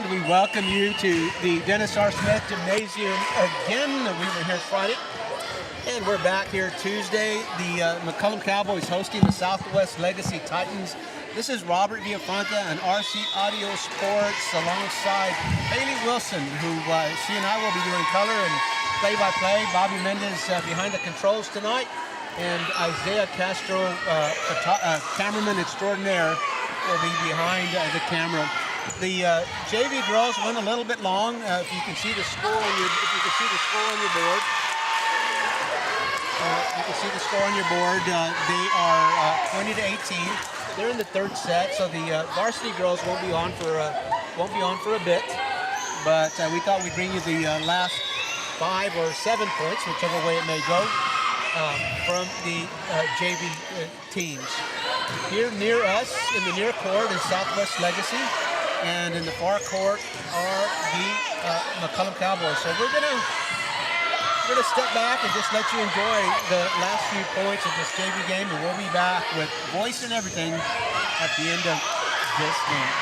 and we welcome you to the Dennis R. Smith Gymnasium again. We were here Friday, and we're back here Tuesday. The McCollum Cowboys hosting the Southwest Legacy Titans. This is Robert Villafranca and RC Audio Sports alongside Haley Wilson, who she and I will be doing color and play-by-play. Bobby Mendez behind the controls tonight, and Isaiah Castro, cameraman extraordinaire, will be behind the camera. The JV girls went a little bit long. If you can see the score on your, board, you can see the score on your board. They are 20-18. They're in the third set, so the varsity girls won't be on for a bit. But we thought we'd bring you the last 5 or 7 points, whichever way it may go, from the JV teams. Here near us, in the near court, is Southwest Legacy, and in the far court are the McCollum Cowboys. So we're gonna step back and just let you enjoy the last few points of this JV game, and we'll be back with voice and everything at the end of this game.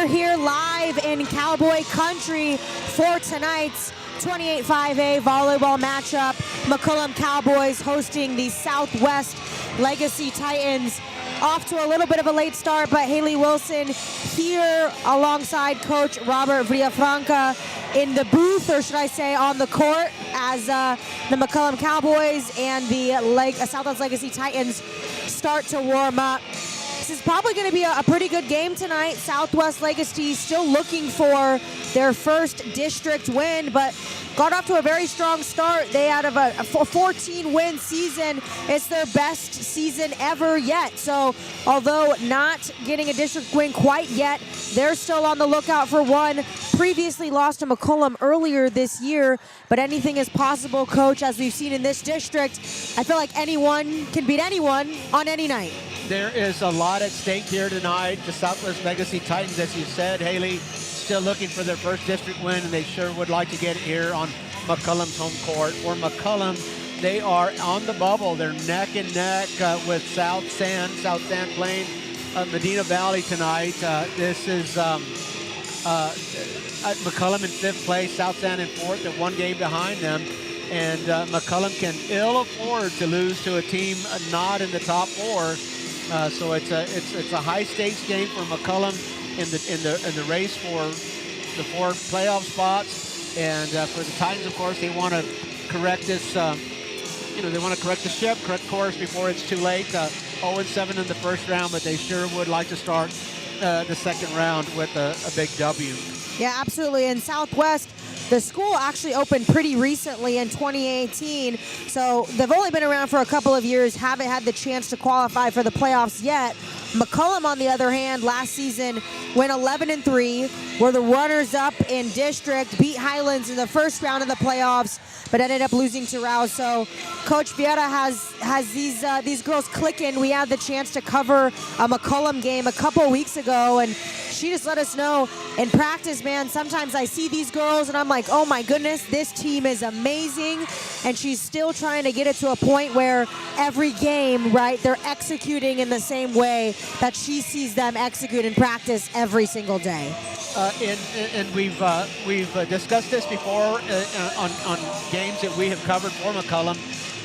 are here live in Cowboy Country for tonight's 28-5A volleyball matchup. McCollum Cowboys hosting the Southwest Legacy Titans. Off to a little bit of a late start, but Haley Wilson here alongside Coach Robert Villafranca in the booth, or should I say on the court, as the McCollum Cowboys and the Southwest Legacy Titans start to warm up. This is probably going to be a pretty good game tonight. Southwest Legacy still looking for their first district win, but got off to a very strong start. They out of a 14-win season. It's their best season ever yet. So although not getting a district win quite yet, they're still on the lookout for one. Previously lost to McCollum earlier this year, but anything is possible, Coach, as we've seen in this district. I feel like anyone can beat anyone on any night. There is a lot at stake here tonight. The Southwest Legacy Titans, as you said, Haley, still looking for their first district win, and they sure would like to get it here on McCollum's home court. For McCollum, they are on the bubble. They're neck and neck with South San playing Medina Valley tonight. This is McCollum in 5th place, South San in 4th, at 1 game behind them. And McCollum can ill afford to lose to a team not in the top 4. So it's a high stakes game for McCollum in the race for the 4 playoff spots, and for the Titans, of course, they want to correct this. They want to correct the ship, correct course before it's too late. 0-7 in the first round, but they sure would like to start the second round with a big W. Yeah, absolutely. And Southwest, the school actually opened pretty recently in 2018, so they've only been around for a couple of years, haven't had the chance to qualify for the playoffs yet. McCollum, on the other hand, last season went 11-3, were the runners-up in district, beat Highlands in the first round of the playoffs, but ended up losing to Rouse. So Coach Vieira has these girls clicking. We had the chance to cover a McCollum game a couple weeks ago, and she just let us know in practice, man, sometimes I see these girls and I'm like, oh my goodness, this team is amazing. And she's still trying to get it to a point where every game, right, they're executing in the same way that she sees them execute in practice every single day. And we've discussed this before on games that we have covered for McCollum.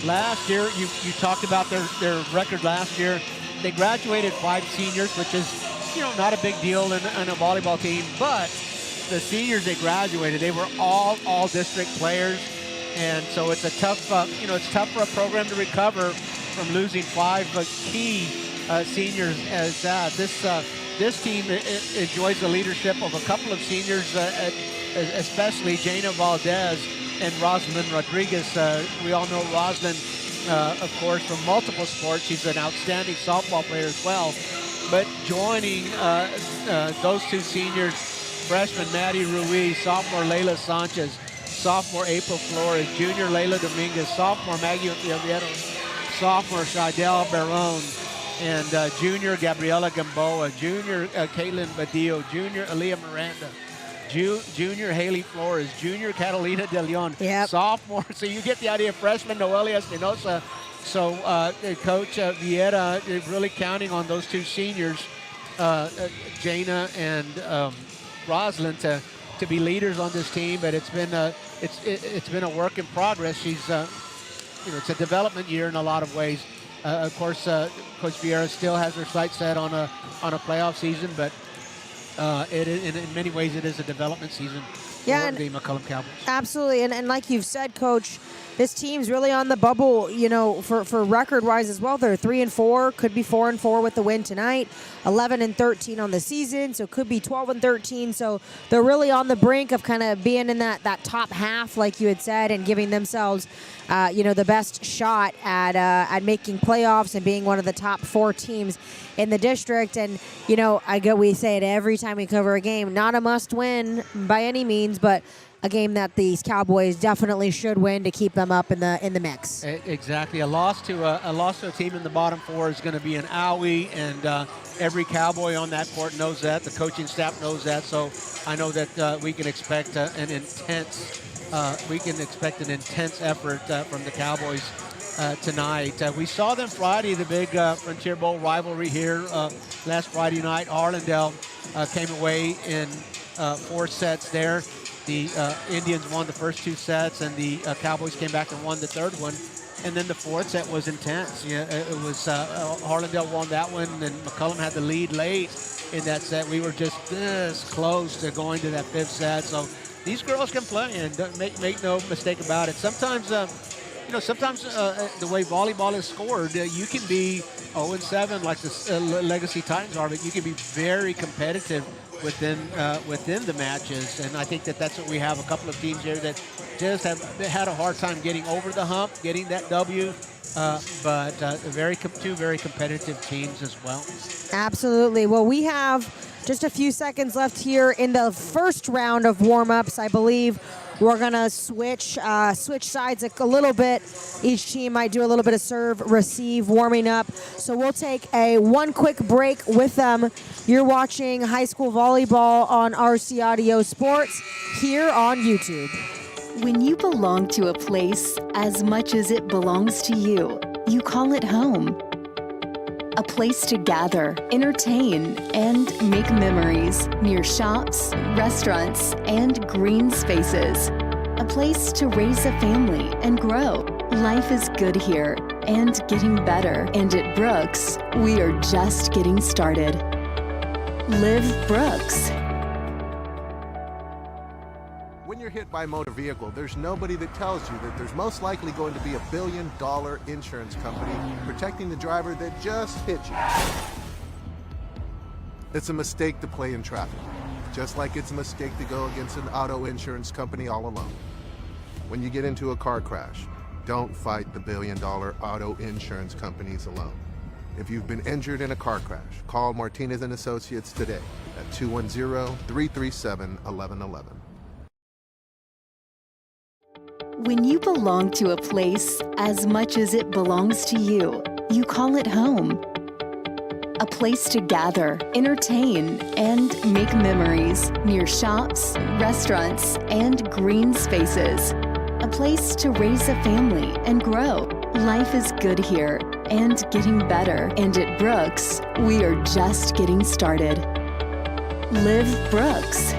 Last year, you talked about their record last year. They graduated 5 seniors, which is not a big deal in a volleyball team, but the seniors they graduated, they were all district players, and so it's a tough, it's tough for a program to recover from losing 5 key seniors as that. This team enjoys the leadership of a couple of seniors, especially Jana Valdez and Rosalind Rodriguez. We all know Rosalind, of course, from multiple sports. She's an outstanding softball player as well. But joining those 2 seniors, freshman Maddie Ruiz, sophomore Layla Sanchez, sophomore April Flores, junior Layla Dominguez, sophomore Maggie Otero, sophomore Shidel Barone, and junior Gabriela Gamboa, junior Caitlin Badillo, junior Aaliyah Miranda, junior Haley Flores, junior Catalina De Leon, sophomore. So you get the idea, freshman Noelia Espinosa. So Coach Vieira is really counting on those 2 seniors, Jana and Rosalind, to be leaders on this team. But it's been a work in progress. She's it's a development year in a lot of ways. Of course, Coach Vieira still has her sights set on a playoff season, but in many ways it is a development season for the McCollum Cowboys. Absolutely, and like you've said, Coach, this team's really on the bubble, for record-wise as well. They're 3-4, could be 4-4 with the win tonight. 11-13 on the season, so could be 12-13. So they're really on the brink of kind of being in that top half, like you had said, and giving themselves, the best shot at making playoffs and being one of the top 4 teams in the district. And we say it every time we cover a game, not a must-win by any means, but a game that these Cowboys definitely should win to keep them up in the mix. Exactly. A loss to a team in the bottom 4 is going to be an owie, and every Cowboy on that court knows that. The coaching staff knows that. So I know that we can expect an intense effort from the Cowboys tonight. We saw them Friday, the big Frontier Bowl rivalry here last Friday night. Arlendale came away in 4 sets there. The Indians won the first 2 sets, and the Cowboys came back and won the 3rd one. And then the 4th set was intense. Yeah, it was Harlandale won that one, and McCollum had the lead late in that set. We were just this close to going to that 5th set. So these girls can play, and don't make no mistake about it. Sometimes, sometimes the way volleyball is scored, you can be 0-7 like the Legacy Titans are, but you can be very competitive within the matches. And I think that's what we have. A couple of teams here that just have had a hard time getting over the hump, getting that W. But two very competitive teams as well. Absolutely. Well, we have just a few seconds left here in the first round of warm-ups. I believe we're gonna switch sides a little bit. Each team might do a little bit of serve, receive, warming up. So we'll take one quick break with them. You're watching high school volleyball on RC Audio Sports here on YouTube. When you belong to a place as much as it belongs to you, you call it home. A place to gather, entertain, and make memories near shops, restaurants, and green spaces. A place to raise a family and grow. Life is good here and getting better. And at Brooks, we are just getting started. Live Brooks. When you're hit by a motor vehicle, there's nobody that tells you that there's most likely going to be a $1 billion insurance company protecting the driver that just hit you. It's a mistake to play in traffic, just like it's a mistake to go against an auto insurance company all alone. When you get into a car crash, don't fight the $1 billion auto insurance companies alone. If you've been injured in a car crash, call Martinez & Associates today at 210-337-1111. When you belong to a place as much as it belongs to you, you call it home. A place to gather, entertain, and make memories near shops, restaurants, and green spaces. A place to raise a family and grow. Life is good here and getting better. And at Brooks, we are just getting started. Live Brooks.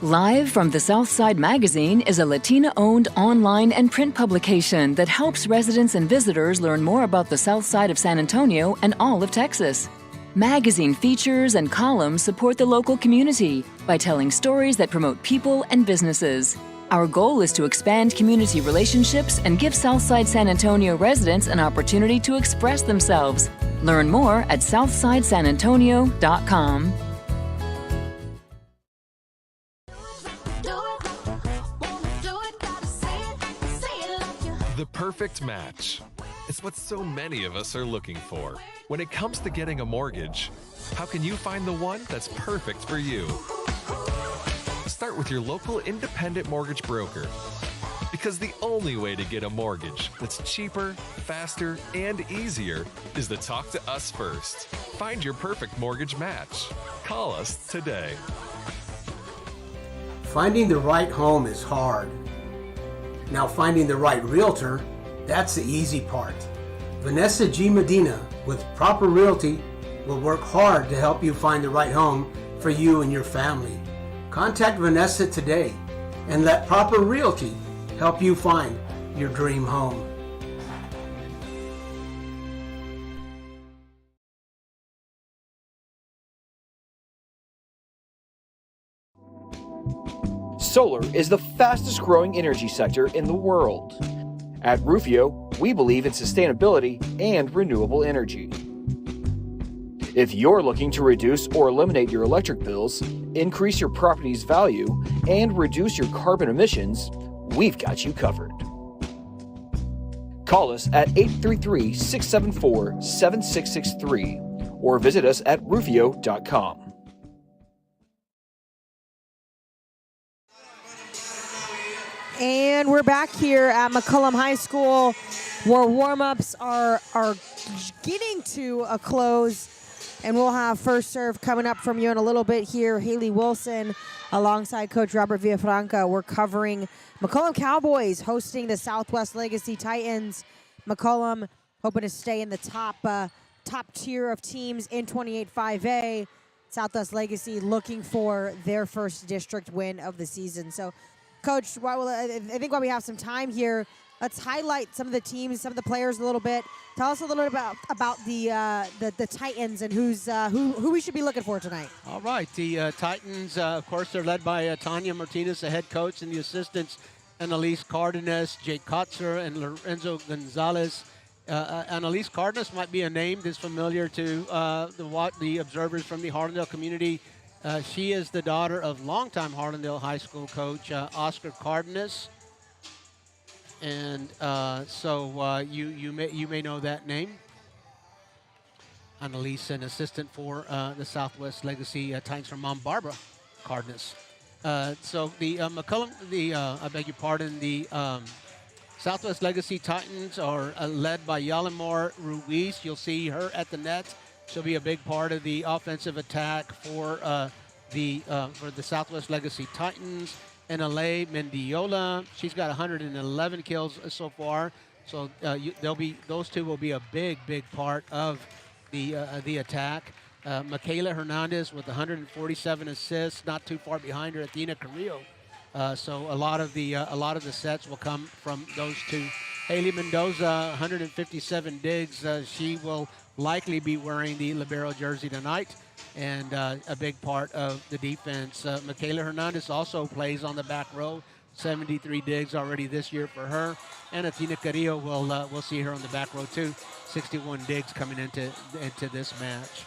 Live from the Southside Magazine is a Latina-owned online and print publication that helps residents and visitors learn more about the South Side of San Antonio and all of Texas. Magazine features and columns support the local community by telling stories that promote people and businesses. Our goal is to expand community relationships and give Southside San Antonio residents an opportunity to express themselves. Learn more at southsidesanantonio.com. The perfect match. It's what so many of us are looking for. When it comes to getting a mortgage, how can you find the one that's perfect for you? Start with your local independent mortgage broker. Because the only way to get a mortgage that's cheaper, faster, and easier is to talk to us first. Find your perfect mortgage match. Call us today. Finding the right home is hard. Now finding the right realtor, that's the easy part. Vanessa G. Medina with Proper Realty will work hard to help you find the right home for you and your family. Contact Vanessa today and let Proper Realty help you find your dream home. Solar is the fastest growing energy sector in the world. At Rufio, we believe in sustainability and renewable energy. If you're looking to reduce or eliminate your electric bills, increase your property's value, and reduce your carbon emissions, we've got you covered. Call us at 833-674-7663 or visit us at rufio.com. And we're back here at McCollum High School where warm-ups are getting to a close. And we'll have first serve coming up from you in a little bit here. Haley Wilson alongside Coach Robert Villafranca. We're covering McCollum Cowboys hosting the Southwest Legacy Titans. McCollum hoping to stay in the top tier of teams in 28-5A. Southwest Legacy looking for their first district win of the season. So, Coach, I think while we have some time here, let's highlight some of the teams, some of the players a little bit. Tell us a little bit about the Titans and who we should be looking for tonight. All right, the Titans, of course, they're led by Tanya Martinez, the head coach, and the assistants, Annalise Cardenas, Jake Kotzer, and Lorenzo Gonzalez. Annalise Cardenas might be a name that's familiar to the observers from the Harlandale community. She is the daughter of longtime Harlandale High School coach Oscar Cardenas, and so you may know that name. Annalise, an assistant for the Southwest Legacy Titans from Mom Barbara Cardenas. So the McCollum, I beg your pardon, the Southwest Legacy Titans are led by Yalimar Ruiz. You'll see her at the net. She'll be a big part of the offensive attack for the Southwest Legacy Titans. And Alay Mendiola, she's got 111 kills so far. So those two will be a big part of the attack. Michaela Hernandez with 147 assists, not too far behind her, Athena Carrillo. So a lot of the sets will come from those two. Haley Mendoza, 157 digs. She will likely be wearing the libero jersey tonight, and a big part of the defense. Michaela Hernandez also plays on the back row, 73 digs already this year for her. And Athena Carrillo, we'll see her on the back row too, 61 digs coming into this match.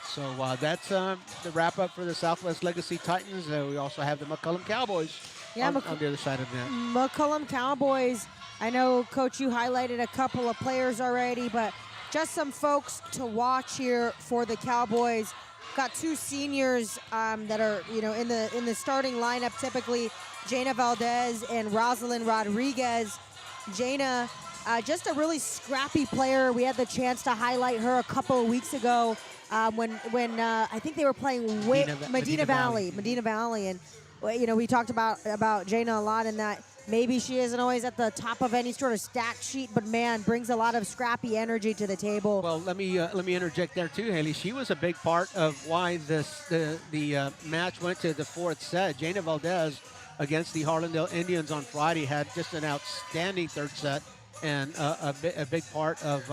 So that's the wrap-up for the Southwest Legacy Titans. We also have the McCollum Cowboys on the other side of that. McCollum Cowboys, I know, Coach, you highlighted a couple of players already, but just some folks to watch here for the Cowboys. Got two seniors that are, in the starting lineup typically, Jana Valdez and Rosalind Rodriguez. Jana, just a really scrappy player. We had the chance to highlight her a couple of weeks ago. When I think they were playing Medina Valley, and we talked about Jana a lot in that maybe she isn't always at the top of any sort of stat sheet, but man, brings a lot of scrappy energy to the table. Well, let me interject there too, Haley. She was a big part of why the match went to the fourth set. Jana Valdez against the Harlandale Indians on Friday had just an outstanding third set, and a big part of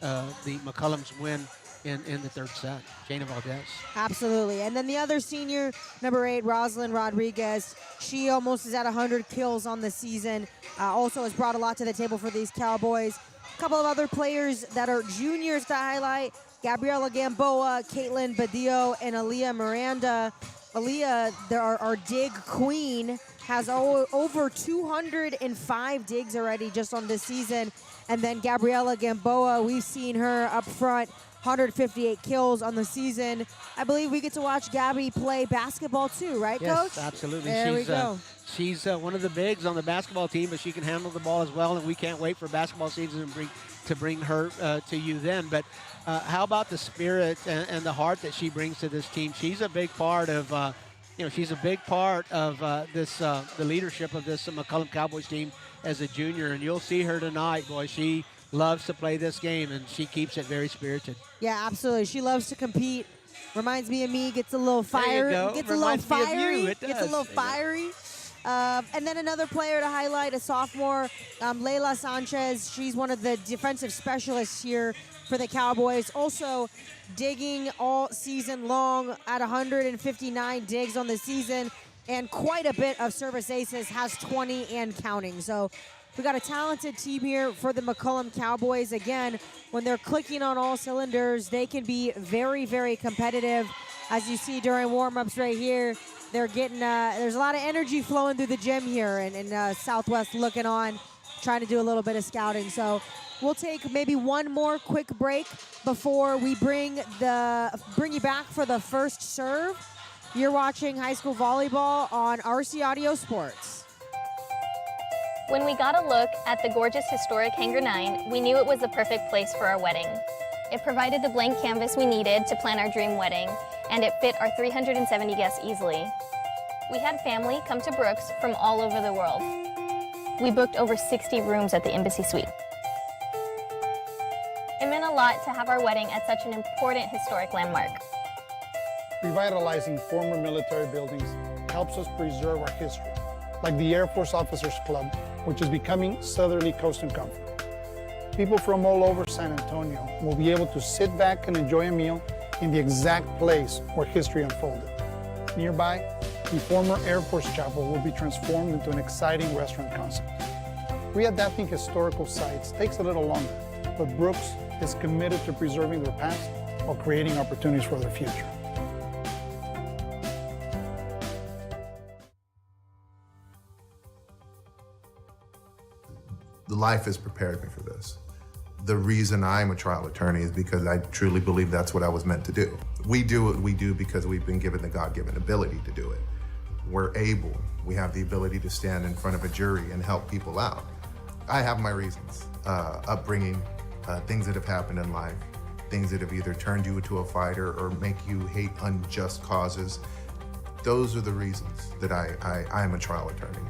the McCollum's win in the third set, Jana Valdez. Absolutely. And then the other senior, number 8, Rosalind Rodriguez, she almost is at 100 kills on the season. Also has brought a lot to the table for these Cowboys. A couple of other players that are juniors to highlight, Gabriela Gamboa, Caitlin Badillo, and Aaliyah Miranda. Aaliyah, our dig queen, has over 205 digs already just on this season. And then Gabriela Gamboa, we've seen her up front, 158 kills on the season. I believe we get to watch Gabby play basketball too, right, Coach? Yes, absolutely. There we go. She's one of the bigs on the basketball team, but she can handle the ball as well, and we can't wait for basketball season to bring her to you then. But how about the spirit and the heart that she brings to this team? She's a big part of she's a big part of the leadership of this McCollum Cowboys team as a junior, and you'll see her tonight, boy. She loves to play this game, and she keeps it very spirited. Yeah, absolutely. She loves to compete. Reminds me of me. Gets a little fire. Gets a little fiery. Gets a little fiery. And then another player to highlight, a sophomore, Layla Sanchez. She's one of the defensive specialists here for the Cowboys. Also digging all season long at 159 digs on the season, and quite a bit of service aces, has 20 and counting. So we got a talented team here for the McCollum Cowboys. Again, when they're clicking on all cylinders, they can be very, very competitive. As you see during warm-ups right here, they're getting there's a lot of energy flowing through the gym here, and Southwest looking on, trying to do a little bit of scouting. So we'll take maybe one more quick break before we bring you back for the first serve. You're watching high school volleyball on RC Audio Sports. When we got a look at the gorgeous historic Hangar 9, we knew it was the perfect place for our wedding. It provided the blank canvas we needed to plan our dream wedding, and it fit our 370 guests easily. We had family come to Brooks from all over the world. We booked over 60 rooms at the Embassy Suite. It meant a lot to have our wedding at such an important historic landmark. Revitalizing former military buildings helps us preserve our history, like the Air Force Officers Club, which is becoming Southerly Coast and Comfort. People from all over San Antonio will be able to sit back and enjoy a meal in the exact place where history unfolded. Nearby, the former Air Force Chapel will be transformed into an exciting restaurant concept. Readapting historical sites takes a little longer, but Brooks is committed to preserving their past while creating opportunities for their future. Life has prepared me for this. The reason I'm a trial attorney is because I truly believe that's what I was meant to do. We do what we do because we've been given the God-given ability to do it. We're able, we have the ability to stand in front of a jury and help people out. I have my reasons, upbringing, things that have happened in life, things that have either turned you into a fighter or make you hate unjust causes. Those are the reasons that I am a trial attorney.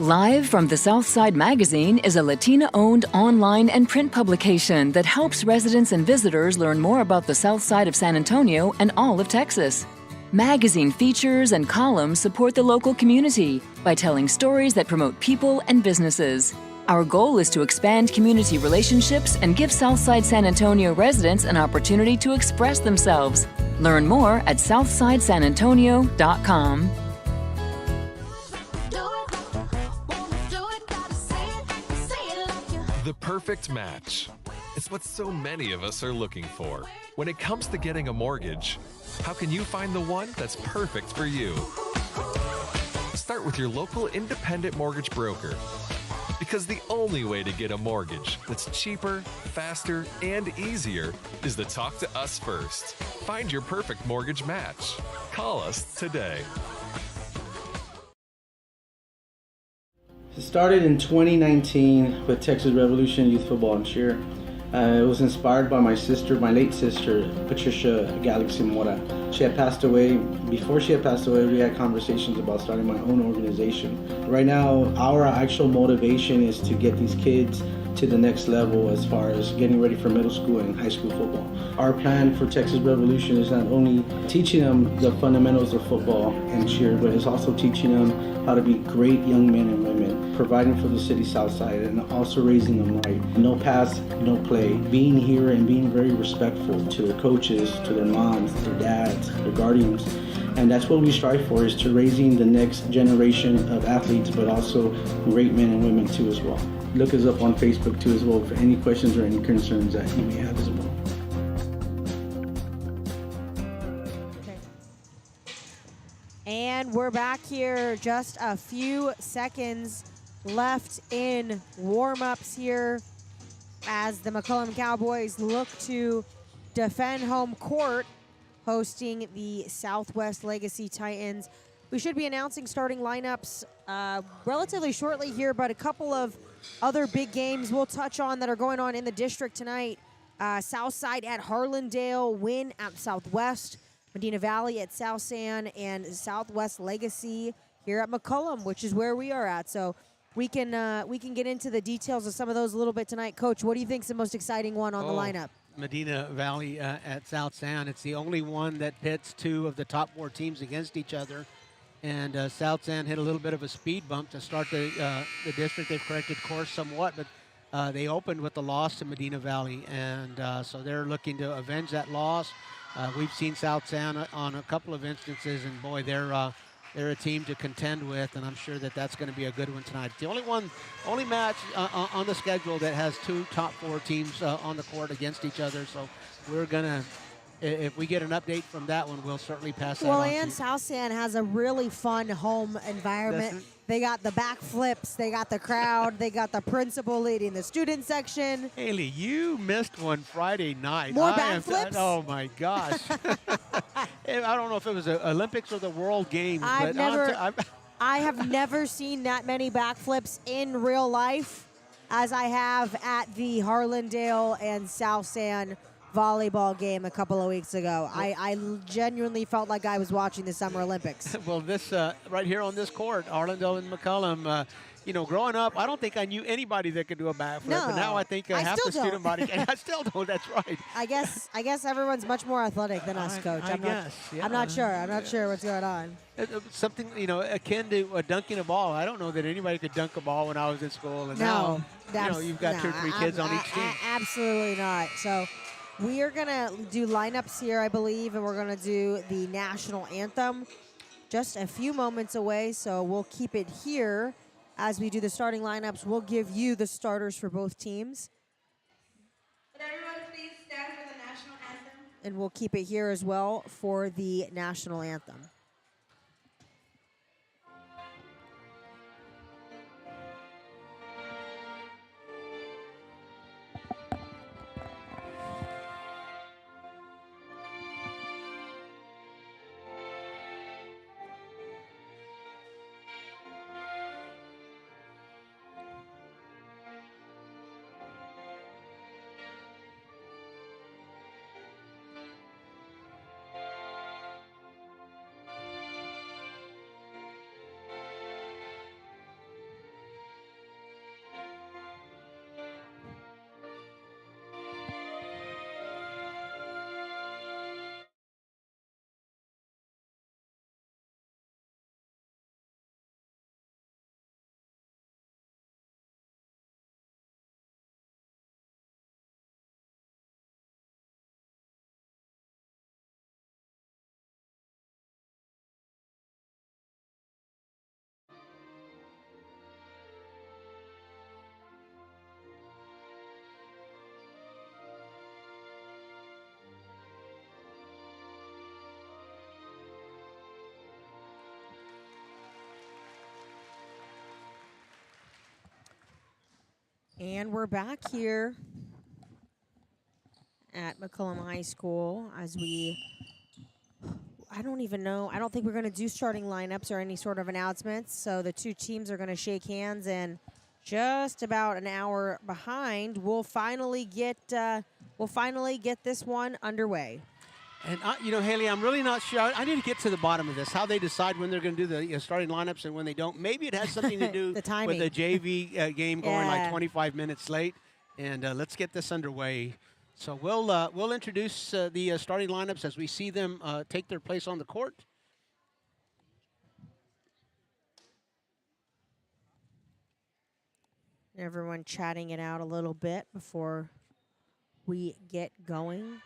Live from the Southside Magazine is a Latina-owned online and print publication that helps residents and visitors learn more about the South Side of San Antonio and all of Texas. Magazine features and columns support the local community by telling stories that promote people and businesses. Our goal is to expand community relationships and give Southside San Antonio residents an opportunity to express themselves. Learn more at southsidesanantonio.com. The perfect match. It's what so many of us are looking for. When it comes to getting a mortgage, how can you find the one that's perfect for you? Start with your local independent mortgage broker. Because the only way to get a mortgage that's cheaper, faster, and easier is to talk to us first. Find your perfect mortgage match. Call us today. It started in 2019 with Texas Revolution Youth Football and Cheer. It was inspired by my sister, my late sister, Patricia Galaxy Mora. She had passed away. Before she had passed away, we had conversations about starting my own organization. Right now, our actual motivation is to get these kids to the next level as far as getting ready for middle school and high school football. Our plan for Texas Revolution is not only teaching them the fundamentals of football and cheer, but it's also teaching them how to be great young men and women, providing for the city south side and also raising them right. No pass, no play. Being here and being very respectful to their coaches, to their moms, their dads, their guardians. And that's what we strive for, is to raising the next generation of athletes, but also great men and women too as well. Look us up on Facebook too as well for any questions or any concerns that you may have as well. And we're back here, just a few seconds left in warm-ups here as the McCollum Cowboys look to defend home court, hosting the Southwest Legacy Titans. We should be announcing starting lineups relatively shortly here, but a couple of other big games we'll touch on that are going on in the district tonight. Southside at Harlandale, Wynn at Southwest, Medina Valley at South San, and Southwest Legacy here at McCollum, which is where we are at. So we can get into the details of some of those a little bit tonight. Coach, what do you think is the most exciting one on the lineup? Medina Valley at South San. It's the only one that pits two of the top four teams against each other. And South San hit a little bit of a speed bump to start the district. They've corrected course somewhat, but they opened with the loss to Medina Valley. And so they're looking to avenge that loss. We've seen South San on a couple of instances, and boy, they're a team to contend with, and I'm sure that that's going to be a good one tonight. The only match on the schedule that has two top four teams on the court against each other. So we're gonna, if we get an update from that one, we'll certainly pass that on. Well, and South San has a really fun home environment. They got the backflips, they got the crowd, they got the principal leading the student section. Haley, you missed one Friday night. More backflips? Oh my gosh! I don't know if it was the Olympics or the World Games, I have never seen that many backflips in real life. as I have at the Harlandale and South San volleyball game a couple of weeks ago. I genuinely felt like I was watching the Summer Olympics. Well, this right here on this court, Arlington and McCollum, growing up, I don't think I knew anybody that could do a backflip. No, but now I think I half still the student don't. body, I still don't, that's right. I guess everyone's much more athletic than us, Coach. I guess, yeah. I'm not sure. I'm not sure what's going on. Something, akin to dunking a ball. I don't know that anybody could dunk a ball when I was in school. And now, you've got 2 or 3 kids on each team. Absolutely not. So we are going to do lineups here, I believe, and we're going to do the national anthem just a few moments away. So we'll keep it here as we do the starting lineups. We'll give you the starters for both teams. Would everyone please stand for the national anthem? And we'll keep it here as well for the national anthem. And we're back here at McCollum High School as I don't even know. I don't think we're going to do starting lineups or any sort of announcements. So the 2 teams are going to shake hands, and just about an hour behind, we'll finally get this one underway. And, Haley, I'm really not sure. I need to get to the bottom of this, how they decide when they're going to do the starting lineups and when they don't. Maybe it has something to do The timing. with the JV game going like Yeah. 25 minutes late. And let's get this underway. So we'll introduce the starting lineups as we see them take their place on the court. Everyone chatting it out a little bit before we get going.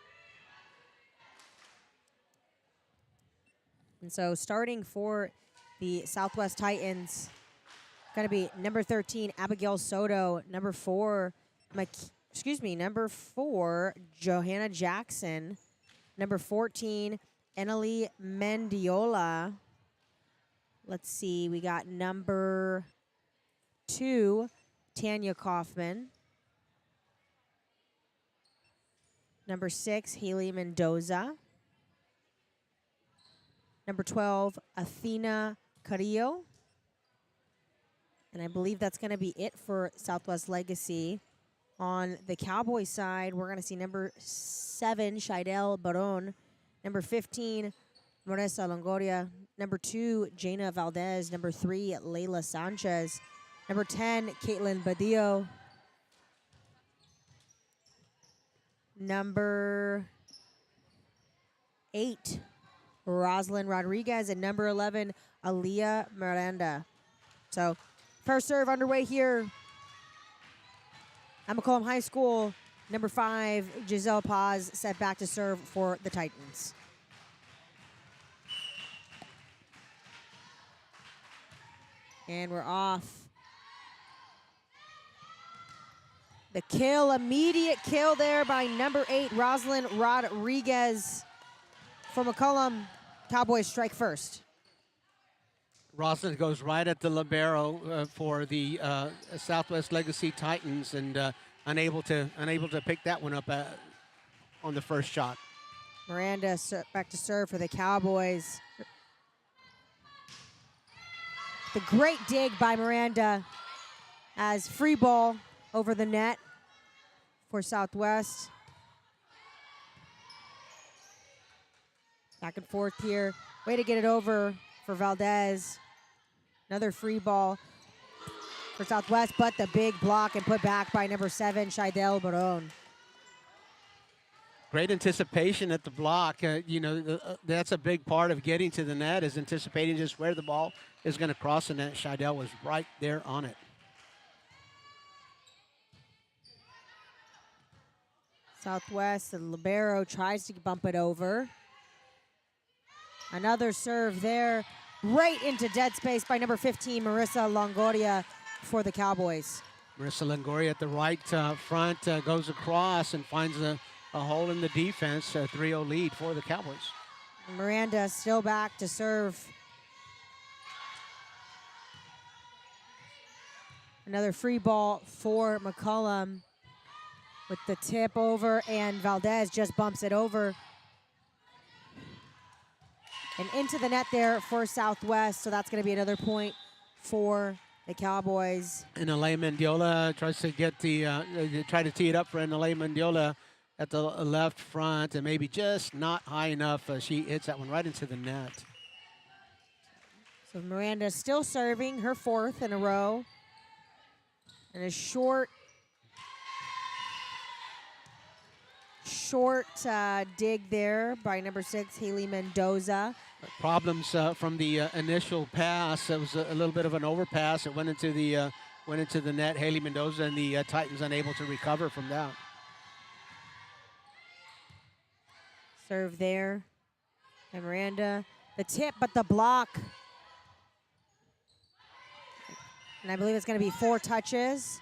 And so starting for the Southwest Titans, going to be number 13, Abigail Soto, number 4, Johanna Jackson, number 14, Eneli Mendiola. Let's see, we got number 2, Tanya Kaufman. Number 6, Haley Mendoza. Number 12, Athena Carrillo. And I believe that's going to be it for Southwest Legacy. On the Cowboy side, we're going to see number 7, Shidel Baron. Number 15, Marisa Longoria. Number 2, Jaina Valdez. Number 3, Layla Sanchez. Number 10, Caitlin Badillo. Number 8, Roslyn Rodriguez, and number 11, Aaliyah Miranda. So, first serve underway here at McCollum High School. Number 5, Giselle Paz, set back to serve for the Titans. And we're off. The kill, immediate kill there by number 8, Roslyn Rodriguez. For McCollum, Cowboys strike first. Rosalind goes right at the libero for the Southwest Legacy Titans, and unable to pick that one up on the first shot. Miranda back to serve for the Cowboys. The great dig by Miranda as free ball over the net for Southwest. Back and forth here. Way to get it over for Valdez. Another free ball for Southwest, but the big block and put back by number 7, Shaidel Baron. Great anticipation at the block. That's a big part of getting to the net, is anticipating just where the ball is going to cross the net. Shaidel was right there on it. Southwest, the libero tries to bump it over. Another serve there, right into dead space by number 15, Marissa Longoria for the Cowboys. Marissa Longoria at the right front goes across and finds a hole in the defense. A 3-0 lead for the Cowboys. Miranda still back to serve. Another free ball for McCollum with the tip over, and Valdez just bumps it over. And into the net there for Southwest, so that's going to be another point for the Cowboys. And Alea Mendiola tries to get try to tee it up for Alea Mendiola at the left front, and maybe just not high enough. She hits that one right into the net. So Miranda still serving, her 4th in a row. And a short dig there by number 6, Haley Mendoza. Problems from the initial pass. It was a little bit of an overpass. It went into the net. Haley Mendoza and the Titans unable to recover from that. Serve there by Miranda. The tip, but the block. And I believe it's going to be 4 touches.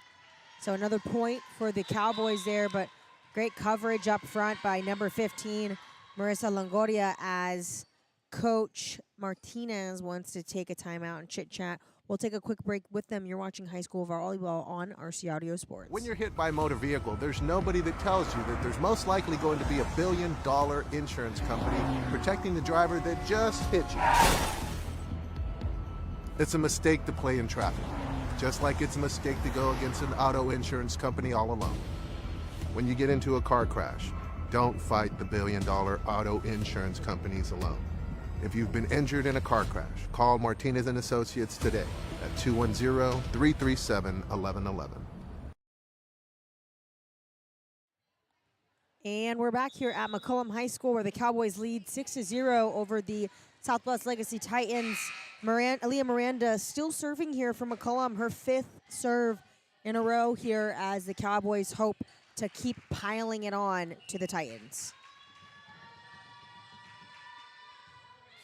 So another point for the Cowboys there, but great coverage up front by number 15, Marissa Longoria, as Coach Martinez wants to take a timeout and chit-chat. We'll take a quick break with them. You're watching High School Volleyball on RC Audio Sports. When you're hit by a motor vehicle, there's nobody that tells you that there's most likely going to be a billion-dollar insurance company protecting the driver that just hit you. It's a mistake to play in traffic, just like it's a mistake to go against an auto insurance company all alone. When you get into a car crash, don't fight the billion-dollar auto insurance companies alone. If you've been injured in a car crash, call Martinez & Associates today at 210-337-1111. And we're back here at McCollum High School, where the Cowboys lead 6-0 over the Southwest Legacy Titans. Alea Miranda still serving here for McCollum, her 5th serve in a row here, as the Cowboys hope to keep piling it on to the Titans.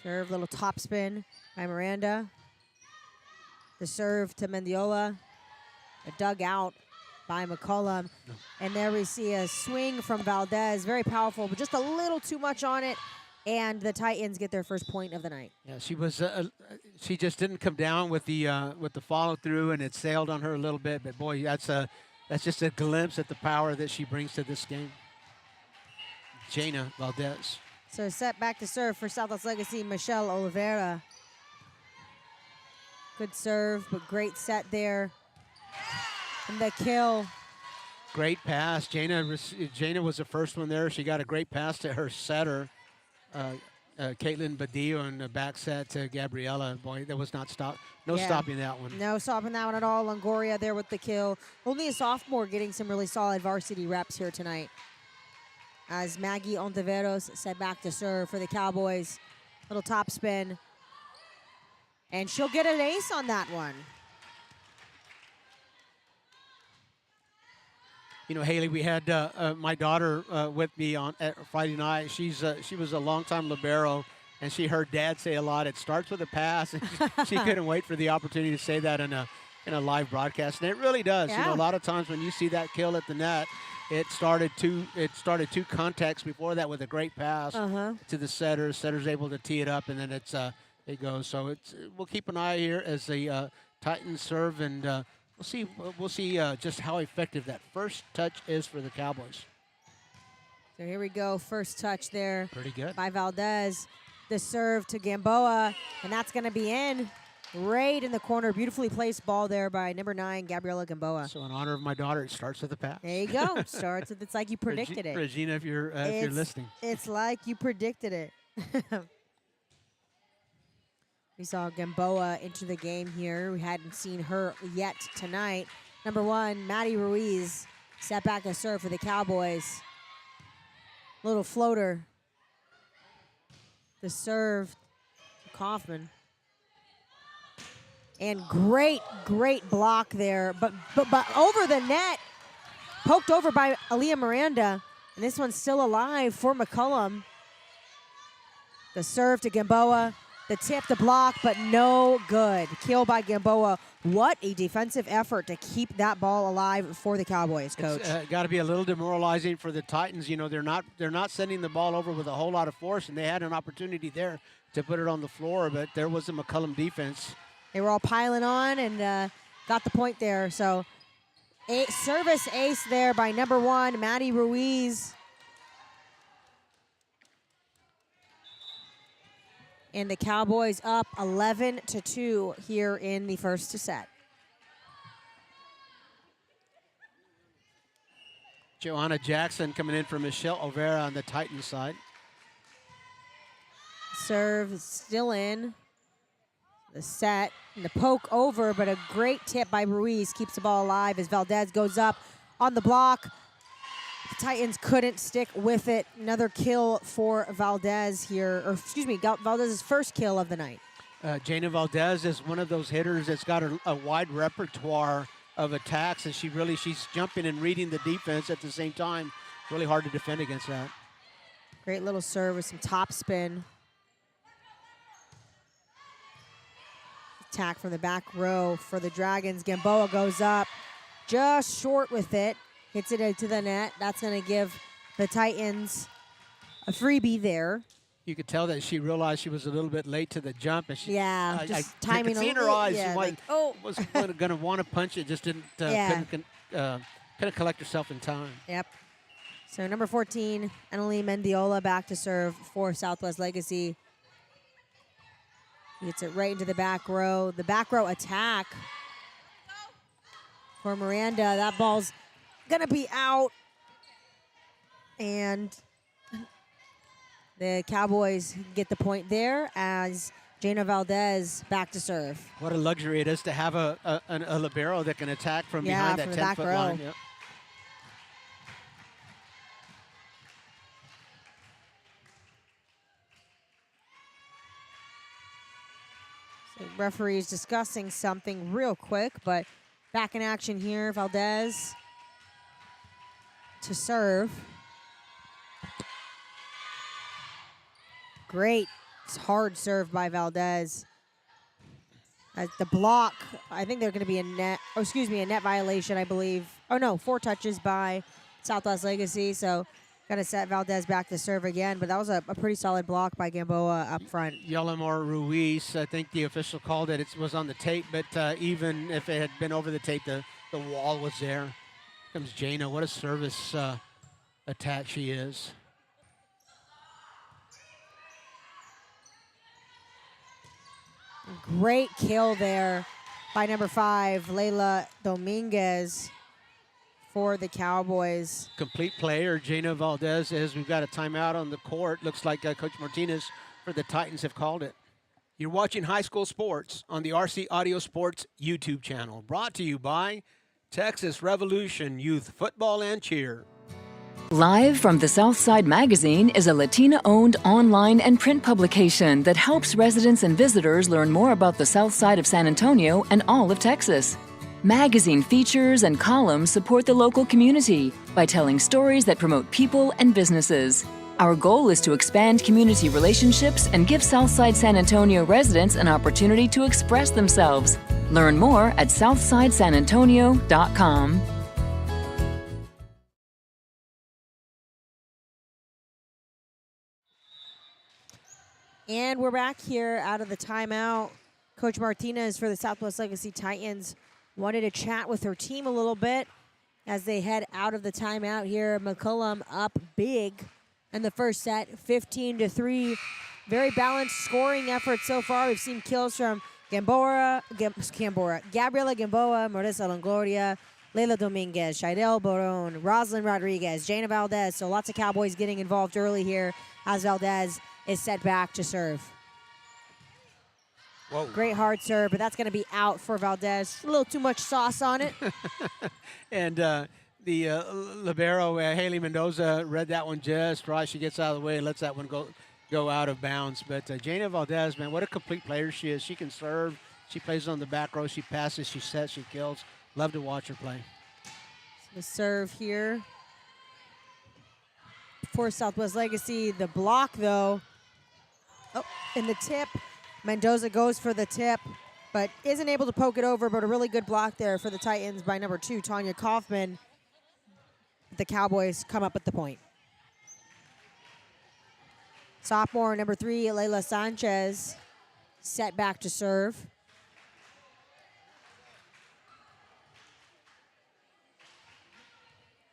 Serve, little top spin by Miranda. The serve to Mendiola. A dug out by McCollum. And there we see a swing from Valdez. Very powerful, but just a little too much on it. And the Titans get their first point of the night. Yeah, she was. She just didn't come down with the follow through, and it sailed on her a little bit. But boy, that's just a glimpse at the power that she brings to this game. Jana Valdez. So set back to serve for Southwest Legacy, Michelle Oliveira. Good serve, but great set there. And the kill. Great pass. Jana was the first one there. She got a great pass to her setter, Caitlin Badillo, and the back set to Gabriella. Boy, that was not stopping that one. No stopping that one at all. Longoria there with the kill. Only a sophomore getting some really solid varsity reps here tonight. As Maggie Ontiveros set back to serve for the Cowboys. Little top spin. And she'll get an ace on that one. You know, Haley, we had my daughter with me on Friday night. She was a longtime libero, and she heard Dad say a lot, it starts with a pass. And she couldn't wait for the opportunity to say that in a live broadcast, and it really does. Yeah. You know, a lot of times when you see that kill at the net, it started two contacts before that with a great pass to the setter. Setter's able to tee it up, and then it goes. So we'll keep an eye here as the Titans serve, and we'll see just how effective that first touch is for the Cowboys. So here we go, first touch there. Pretty good. By Valdez. The serve to Gamboa, and that's going to be in. Right in the corner. Beautifully placed ball there by number 9, Gabriela Gamboa. So in honor of my daughter, it starts with a pass. There you go. Starts with, it's like you predicted it. Regina, if you're listening. It's like you predicted it. We saw Gamboa into the game here. We hadn't seen her yet tonight. Number 1, Maddie Ruiz, set back a serve for the Cowboys. Little floater. The serve, Kaufman. And great block there, but over the net, poked over by Aaliyah Miranda, and this one's still alive for McCollum. The serve to Gamboa, the tip, the block, but no good. Kill by Gamboa. What a defensive effort to keep that ball alive for the Cowboys, Coach. It's got to be a little demoralizing for the Titans. You know, they're not sending the ball over with a whole lot of force, and they had an opportunity there to put it on the floor, but there was a McCollum defense. They were all piling on and got the point there. So service ace there by number 1, Maddie Ruiz. And the Cowboys up 11-2 here in the first set. Joanna Jackson coming in for Michelle Olvera on the Titans side. Serve still in. The set, and the poke over, but a great tip by Ruiz keeps the ball alive as Valdez goes up on the block. The Titans couldn't stick with it. Another kill for Valdez here, or excuse me, Valdez's first kill of the night. Jana Valdez is one of those hitters that's got a wide repertoire of attacks, and she's jumping and reading the defense at the same time. Really hard to defend against that. Great little serve with some top spin. Attack from the back row for the Dragons. Gamboa goes up just short with it. Hits it into the net. That's going to give the Titans a freebie there. You could tell that she realized she was a little bit late to the jump. And she, just timing a little. You could see in her eyes. She was going to want to punch it. Just didn't. Couldn't collect herself in time. Yep. So number 14, Annalie Mendiola back to serve for Southwest Legacy. Gets it right into the back row. The back row attack for Miranda. That ball's going to be out. And the Cowboys get the point there as Jana Valdez back to serve. What a luxury it is to have a libero that can attack from behind that 10-foot line. Yep. Referee's discussing something real quick, but back in action here. Valdez to serve. Great hard serve by Valdez. As the block, I think they're going to be a net violation, I believe. Oh no, 4 touches by Southwest Legacy. So going to set Valdez back to serve again, but that was a pretty solid block by Gamboa up front. Yelimar Ruiz, I think the official called it. It was on the tape, but even if it had been over the tape, the wall was there. Here comes Jana. What a service attack she is. Great kill there by number 5, Layla Dominguez, for the Cowboys. Complete player, Jana Valdez, as we've got a timeout on the court. Looks like Coach Martinez for the Titans have called it. You're watching High School Sports on the RC Audio Sports YouTube channel, brought to you by Texas Revolution Youth Football and Cheer. Live from the Southside Magazine is a Latina-owned online and print publication that helps residents and visitors learn more about the South Side of San Antonio and all of Texas. Magazine features and columns support the local community by telling stories that promote people and businesses. Our goal is to expand community relationships and give Southside San Antonio residents an opportunity to express themselves. Learn more at southsidesanantonio.com. And we're back here out of the timeout. Coach Martinez for the Southwest Legacy Titans wanted to chat with her team a little bit as they head out of the timeout here. McCollum up big in the first set, 15-3. Very balanced scoring effort so far. We've seen kills from Gabriela Gamboa, Marissa Longoria, Leila Dominguez, Shidel Boron, Roslyn Rodriguez, Jana Valdez. So lots of Cowboys getting involved early here as Valdez is set back to serve. Whoa. Great hard serve, but that's going to be out for Valdez. A little too much sauce on it. And the libero, Haley Mendoza, read that one just right. She gets out of the way and lets that one go out of bounds. But Jana Valdez, man, what a complete player she is. She can serve. She plays on the back row. She passes. She sets. She kills. Love to watch her play. So the serve here for Southwest Legacy. The block, though. Oh, and the tip. Mendoza goes for the tip, but isn't able to poke it over, but a really good block there for the Titans by number 2, Tanya Kaufman. The Cowboys come up with the point. Sophomore number 3, Layla Sanchez, set back to serve.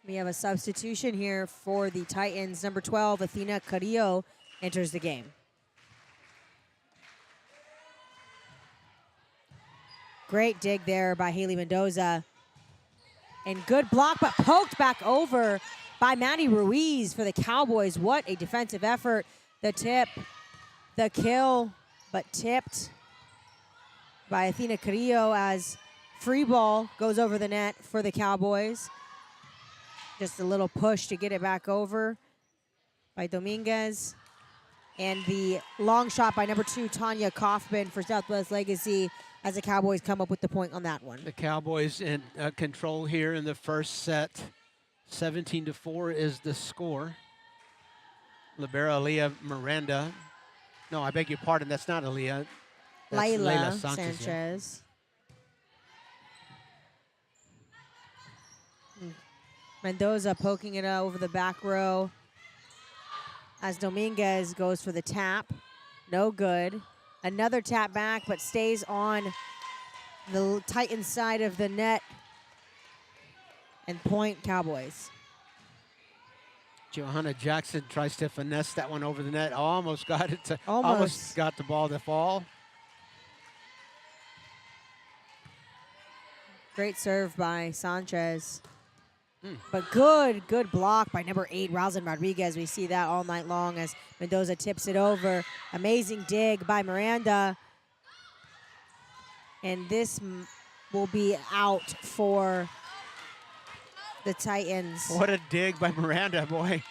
We have a substitution here for the Titans. Number 12, Athena Carrillo, enters the game. Great dig there by Haley Mendoza. And good block, but poked back over by Maddie Ruiz for the Cowboys. What a defensive effort. The tip, the kill, but tipped by Athena Carrillo as free ball goes over the net for the Cowboys. Just a little push to get it back over by Dominguez. And the long shot by number 2, Tanya Kaufman for Southwest Legacy, as the Cowboys come up with the point on that one. The Cowboys in control here in the first set. 17-4 is the score. Libera Aaliyah Miranda. No, I beg your pardon. That's not Aaliyah. That's Layla Sanchez. Yeah. Mendoza poking it over the back row as Dominguez goes for the tap. No good. Another tap back, but stays on the Titans side of the net. And point Cowboys. Johanna Jackson tries to finesse that one over the net. Almost got it to, Almost got the ball to fall. Great serve by Sanchez. But good block by number 8, Roslyn Rodriguez. We see that all night long as Mendoza tips it over. Amazing dig by Miranda. And this will be out for the Titans. What a dig by Miranda, boy.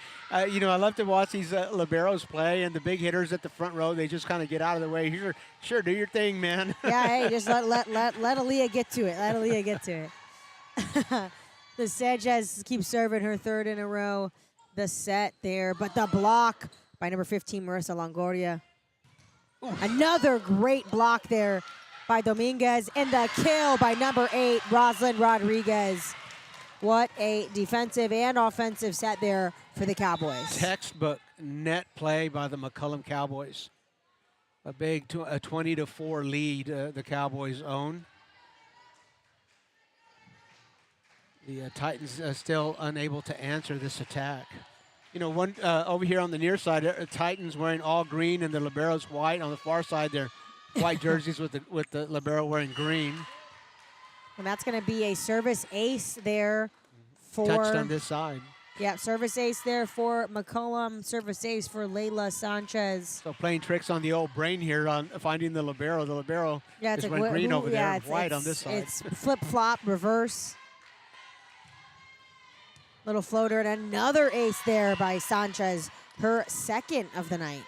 You know, I love to watch these liberos play, and the big hitters at the front row, they just kind of get out of the way. Sure, do your thing, man. Yeah, hey, just let Aaliyah get to it. Let Aaliyah get to it. The Sanchez keeps serving her third in a row. The set there, but the block by number 15, Marissa Longoria. Another great block there by Dominguez, and the kill by number 8, Roslyn Rodriguez. What a defensive and offensive set there for the Cowboys. Textbook net play by the McCollum Cowboys. A big 20-4 lead the Cowboys own. The Titans still unable to answer this attack. You know, one over here on the near side, Titans wearing all green and the liberos white. On the far side, they're white jerseys with the libero wearing green. And that's going to be a service ace there for... Touched on this side. Yeah, service ace there for McCollum. Service ace for Layla Sanchez. So playing tricks on the old brain here on finding the libero. The libero is wearing green over there and white on this side. It's flip-flop, reverse. Little floater, and another ace there by Sanchez, her second of the night.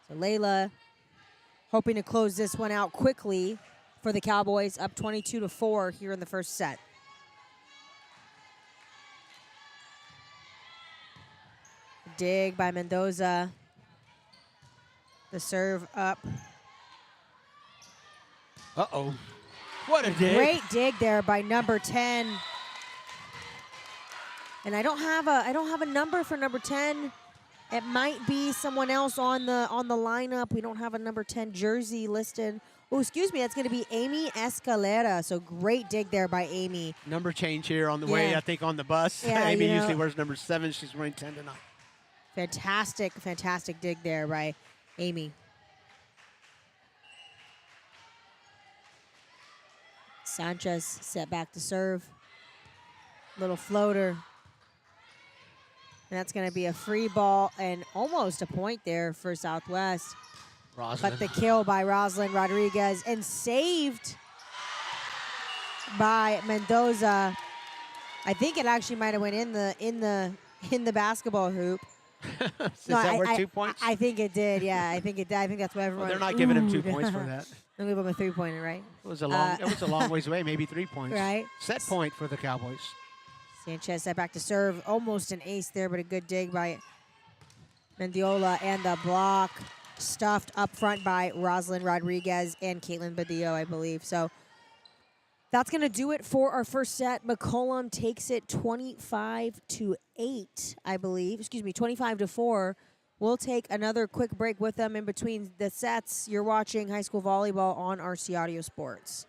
So Layla hoping to close this one out quickly for the Cowboys, up 22-4 here in the first set. Dig by Mendoza. The serve up. Uh-oh. What a dig. Great dig there by number 10. And I don't have a number for number 10. It might be someone else on the lineup. We don't have a number 10 jersey listed. Oh, excuse me, that's going to be Amy Escalera. So great dig there by Amy. Number change here on the way, I think, on the bus. Yeah, Amy usually wears number 7. She's wearing 10 tonight. Fantastic dig there by Amy. Sanchez set back to serve. Little floater. And that's going to be a free ball and almost a point there for Southwest. Rosalind. But the kill by Rosalind Rodriguez and saved by Mendoza. I think it actually might have went in the basketball hoop. Is that worth 2 points? I think it did. Yeah, I think it did. I think that's what everyone. Well, they're not giving him 2 points for that. They'll give him a 3-pointer, right? It was a long ways away, maybe 3 points. Right. Set point for the Cowboys. Sanchez set back to serve. Almost an ace there, but a good dig by Mendiola, and the block stuffed up front by Rosalind Rodriguez and Caitlin Badillo, I believe. So that's going to do it for our first set. McCollum takes it 25-8, I believe. 25-4. We'll take another quick break with them in between the sets. You're watching high school volleyball on RC Audio Sports.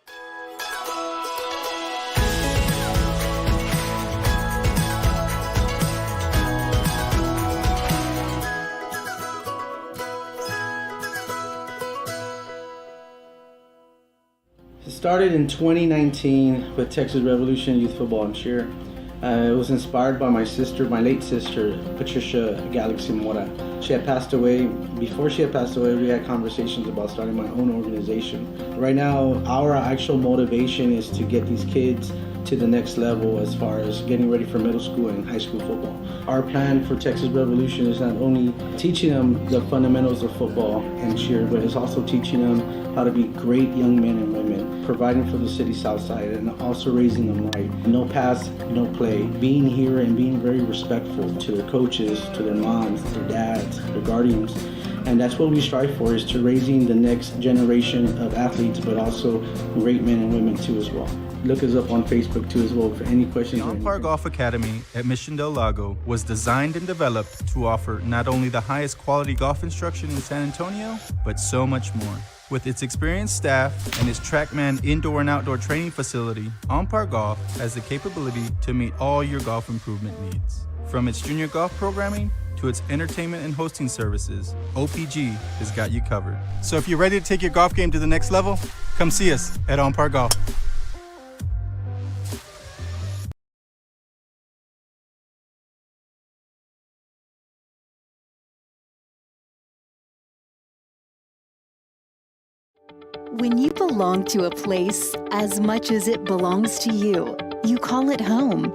It started in 2019 with Texas Revolution Youth Football and Cheer. It was inspired by my late sister, Patricia Galaxy Mora. She had passed away. Before she had passed away, we had conversations about starting my own organization. Right now, our actual motivation is to get these kids to the next level as far as getting ready for middle school and high school football. Our plan for Texas Revolution is not only teaching them the fundamentals of football and cheer, but it's also teaching them how to be great young men and women, providing for the city south side and also raising them right. No pass, no play. Being here and being very respectful to their coaches, to their moms, their dads, their guardians. And that's what we strive for, is to raising the next generation of athletes, but also great men and women too as well. Look us up on Facebook too as well for any questions. The On-Par Golf Academy at Mission Del Lago was designed and developed to offer not only the highest quality golf instruction in San Antonio, but so much more. With its experienced staff and its TrackMan indoor and outdoor training facility, On-Par Golf has the capability to meet all your golf improvement needs. From its junior golf programming to its entertainment and hosting services, OPG has got you covered. So if you're ready to take your golf game to the next level, come see us at On-Par Golf. When you belong to a place as much as it belongs to you, you call it home.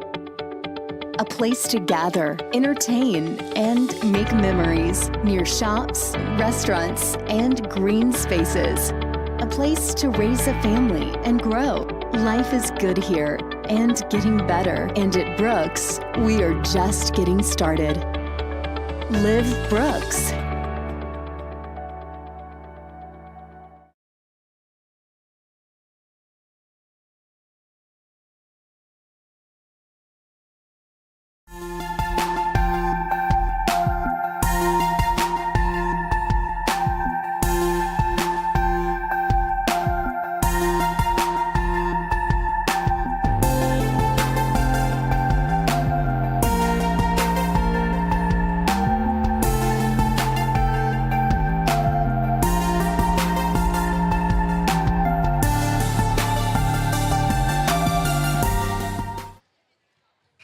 A place to gather, entertain, and make memories near shops, restaurants, and green spaces. A place to raise a family and grow. Life is good here and getting better. And at Brooks, we are just getting started. Live Brooks.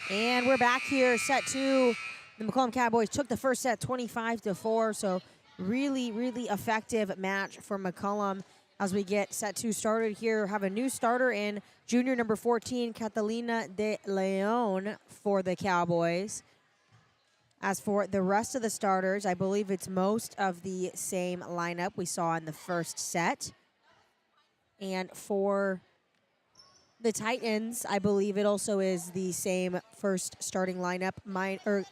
And we're back here, set two. The McCollum Cowboys took the first set 25-4, so really, really effective match for McCollum as we get set two started here. Have a new starter in junior number 14, Catalina de Leon for the Cowboys. As for the rest of the starters, I believe it's most of the same lineup we saw in the first set. And for the Titans, I believe it also is the same first starting lineup.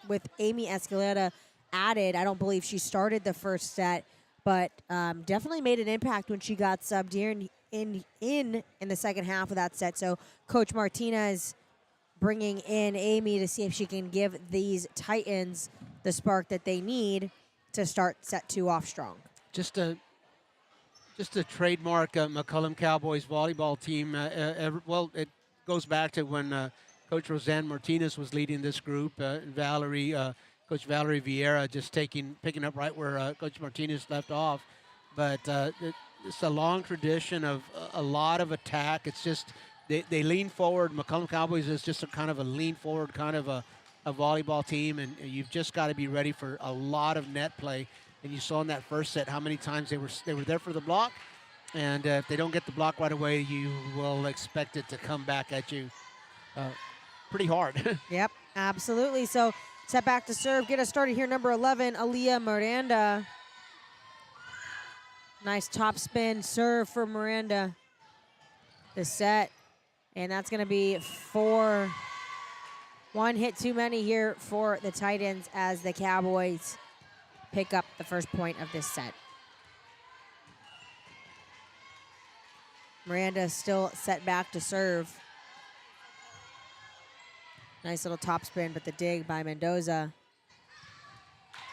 With Amy Escalera added, I don't believe she started the first set, but definitely made an impact when she got subbed here in the second half of that set. So Coach Martinez bringing in Amy to see if she can give these Titans the spark that they need to start set two off strong. Just a trademark McCollum Cowboys volleyball team. Well, it goes back to when Coach Roseanne Martinez was leading this group. Coach Valerie Vieira just picking up right where Coach Martinez left off. But it's a long tradition of a lot of attack. It's just they lean forward. McCollum Cowboys is just a kind of a lean forward kind of a volleyball team, and you've just got to be ready for a lot of net play. And you saw in that first set how many times they were there for the block, and if they don't get the block right away, you will expect it to come back at you pretty hard. Yep, absolutely. So set back to serve. Get us started here. Number 11, Aaliyah Miranda. Nice top spin serve for Miranda. The set, and that's going to be 4. One hit too many here for the Titans as the Cowboys pick up the first point of this set. Miranda still set back to serve. Nice little top spin, but the dig by Mendoza.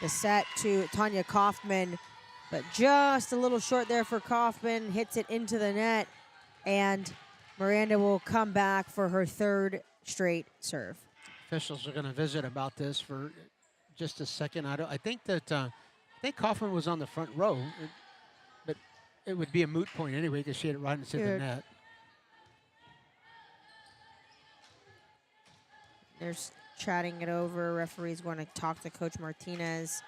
The set to Tanya Kaufman, but just a little short there for Kaufman. Hits it into the net, and Miranda will come back for her 3rd straight serve. Officials are going to visit about this for just a second. I think Kaufman was on the front row, but it would be a moot point anyway because she had it right into the net. They're chatting it over. Referee's going to talk to Coach Martinez,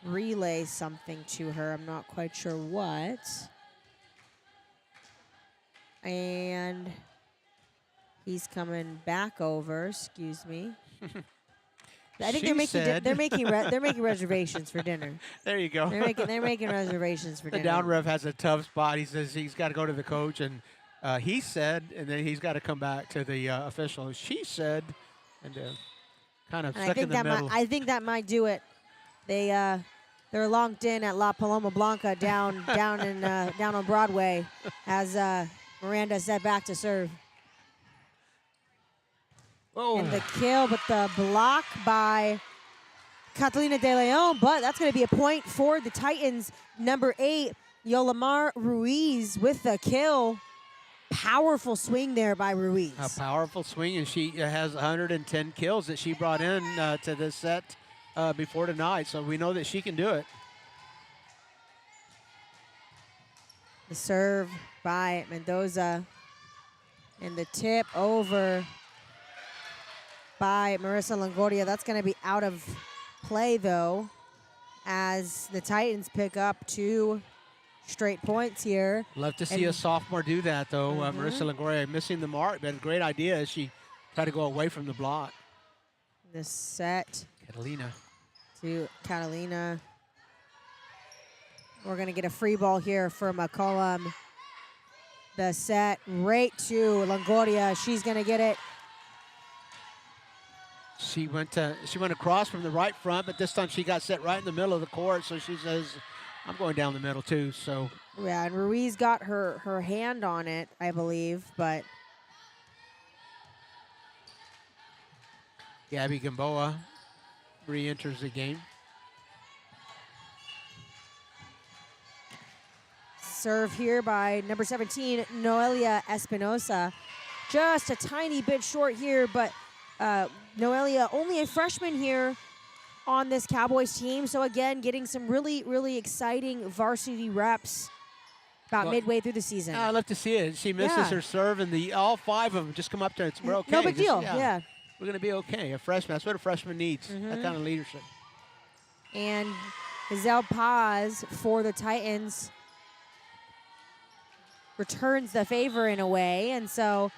relay something to her. I'm not quite sure what. And he's coming back over. Excuse me. I think they're making reservations for dinner. There you go. They're making reservations for the dinner. down ref has a tough spot. He says he's got to go to the coach, and he said, and then he's got to come back to the official. She said, and kind of stuck in the middle. I think that might do it. They're locked in at La Paloma Blanca down on Broadway as Miranda set back to serve. Oh. And the kill, but the block by Catalina De Leon, but that's going to be a point for the Titans. Number 8, Yolamar Ruiz with the kill. Powerful swing there by Ruiz. A powerful swing, and she has 110 kills that she brought in to this set before tonight, so we know that she can do it. The serve by Mendoza, and the tip over by Marissa Longoria. That's going to be out of play, though, as the Titans pick up 2 straight points here. Love to see a sophomore do that, though. Marissa Longoria missing the mark, but a great idea as she tried to go away from the block. The set Catalina to Catalina. We're going to get a free ball here for McCollum. The set right to Longoria. She's going to get it. She went across from the right front, but this time she got set right in the middle of the court, so she says, I'm going down the middle too. So yeah, and Ruiz got her hand on it, I believe, but Gabby Gamboa re-enters the game. Serve here by number 17, Noelia Espinosa. Just a tiny bit short here, but Noelia, only a freshman here on this Cowboys team. So again, getting some really, really exciting varsity reps about midway through the season. I love to see it. She misses her serve, and all 5 of them just come up to it. We're okay. No big deal, yeah. We're going to be okay. A freshman, that's what a freshman needs, that kind of leadership. And Giselle Paz for the Titans returns the favor in a way. And so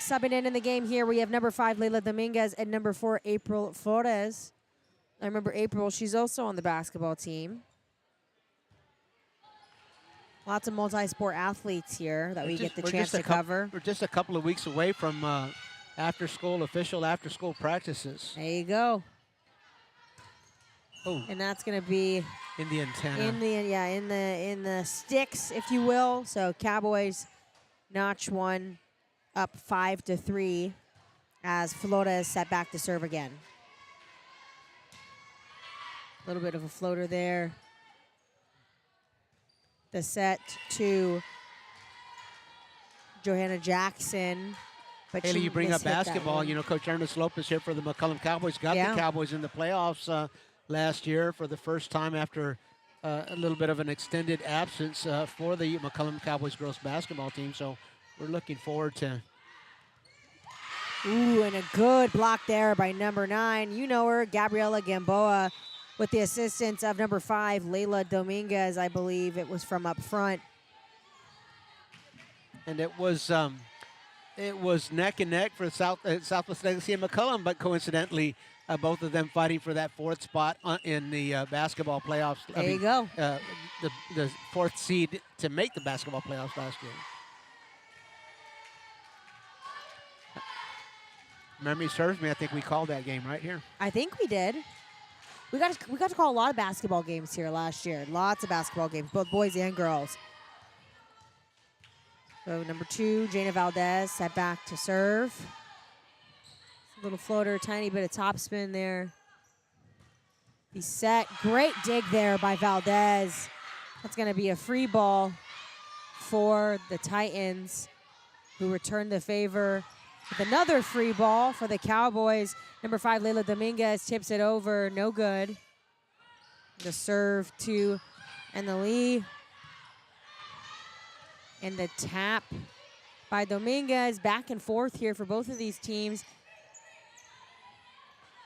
subbing in the game here, we have number 5, Leila Dominguez, and number 4, April Flores. I remember April, she's also on the basketball team. Lots of multi-sport athletes here that we get the chance to cover. We're just a couple of weeks away from official after-school practices. There you go. Oh. And that's going to be in the antenna. In the sticks, if you will. So Cowboys notch one up 5-3 as Flores set back to serve again. A little bit of a floater there. The set to Johanna Jackson. But Haley, you bring up basketball. You know, Coach Ernest Lopez here for the McCollum Cowboys. Got the Cowboys in the playoffs last year for the first time after a little bit of an extended absence for the McCollum Cowboys girls basketball team. So we're looking forward to Ooh, and a good block there by number 9. You know her, Gabriela Gamboa, with the assistance of number 5, Layla Dominguez, I believe it was from up front. And it was neck and neck for Southwest Legacy and McCollum, but coincidentally, both of them fighting for that 4th spot in the basketball playoffs. There you go. The 4th seed to make the basketball playoffs last year. Memory serves me, I think we called that game right here. I think we did. We got to call a lot of basketball games here last year. Lots of basketball games, both boys and girls. So number 2, Jana Valdez, set back to serve. A little floater, tiny bit of topspin there. He's set. Great dig there by Valdez. That's going to be a free ball for the Titans, who return the favor with another free ball for the Cowboys. Number 5, Layla Dominguez tips it over. No good. The serve to Anneli. And the tap by Dominguez. Back and forth here for both of these teams.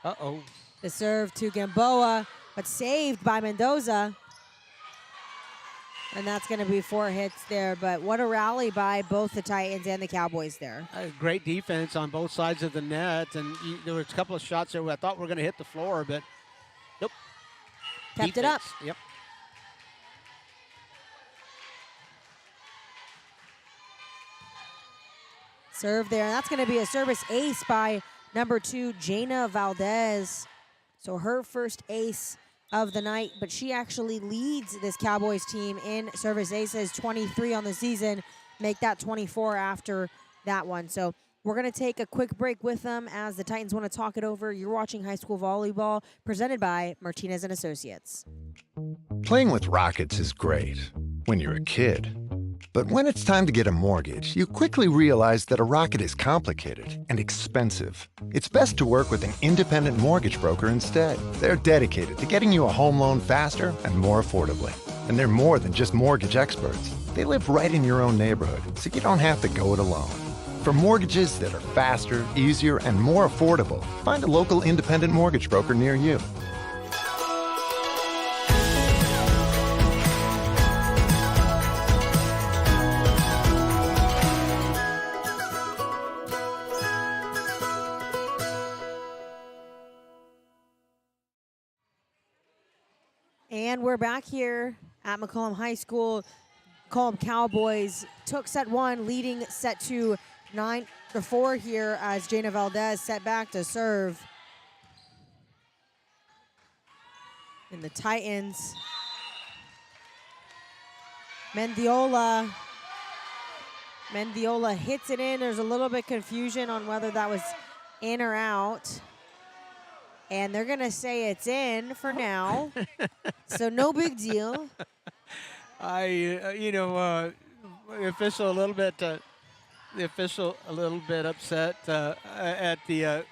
Uh-oh. The serve to Gamboa, but saved by Mendoza. And that's going to be 4 hits there. But what a rally by both the Titans and the Cowboys there. Great defense on both sides of the net. And there were a couple of shots there where I thought we were going to hit the floor, but nope. Kept it up. Yep. Serve there. And that's going to be a service ace by number 2, Jana Valdez. So her first ace of the night, but she actually leads this Cowboys team in service aces, 23 on the season, make that 24 after that one. So we're going to take a quick break with them as the Titans want to talk it over. You're watching High School Volleyball, presented by Martinez and Associates. Playing with rockets is great when you're a kid. But when it's time to get a mortgage, you quickly realize that a rocket is complicated and expensive. It's best to work with an independent mortgage broker instead. They're dedicated to getting you a home loan faster and more affordably. And they're more than just mortgage experts. They live right in your own neighborhood, so you don't have to go it alone. For mortgages that are faster, easier, and more affordable, find a local independent mortgage broker near you. And we're back here at McCollum High School. McCollum Cowboys took set 1, leading set 2, 9-4 here as Jana Valdez set back to serve. And the Titans, Mendiola hits it in. There's a little bit confusion on whether that was in or out. And they're going to say it's in for now. So no big deal. The official a little bit upset at the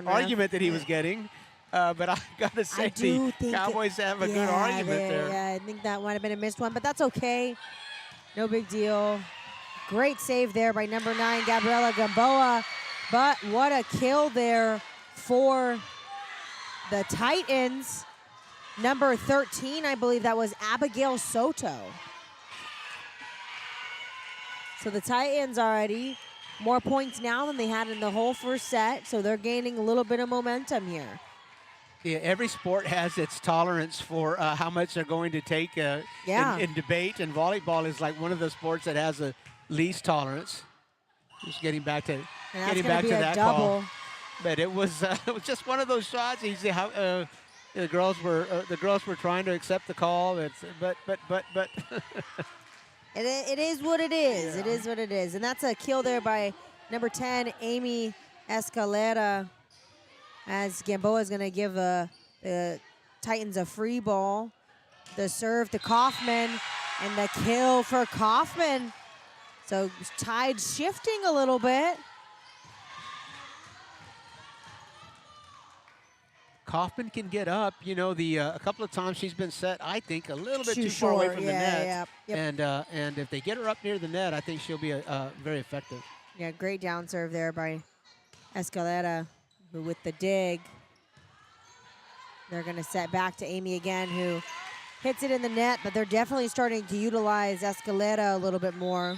argument that he was getting. But I got to say, the Cowboys have a good argument there. Yeah, I think that might have been a missed one, but that's okay. No big deal. Great save there by number 9, Gabriela Gamboa. But what a kill there for the Titans. Number 13, I believe that was Abigail Soto. So the Titans already more points now than they had in the whole first set, so they're gaining a little bit of momentum here. Yeah, every sport has its tolerance for how much they're going to take in debate, and volleyball is like one of the sports that has the least tolerance. Just getting back to that call. But it was just one of those shots. You see how the girls were trying to accept the call. But it is what it is. Yeah. It is what it is, and that's a kill there by number 10, Amy Escalera. As Gamboa is going to give the Titans a free ball. The serve to Kaufman, and the kill for Kaufman. So tide shifting a little bit. Kaufman can get up. You know, a couple of times she's been set, I think, a little bit too far short, away from the net. Yep. And if they get her up near the net, I think she'll be very effective. Yeah, great down serve there by Escalera, who with the dig. They're going to set back to Amy again, who hits it in the net, but they're definitely starting to utilize Escalera a little bit more.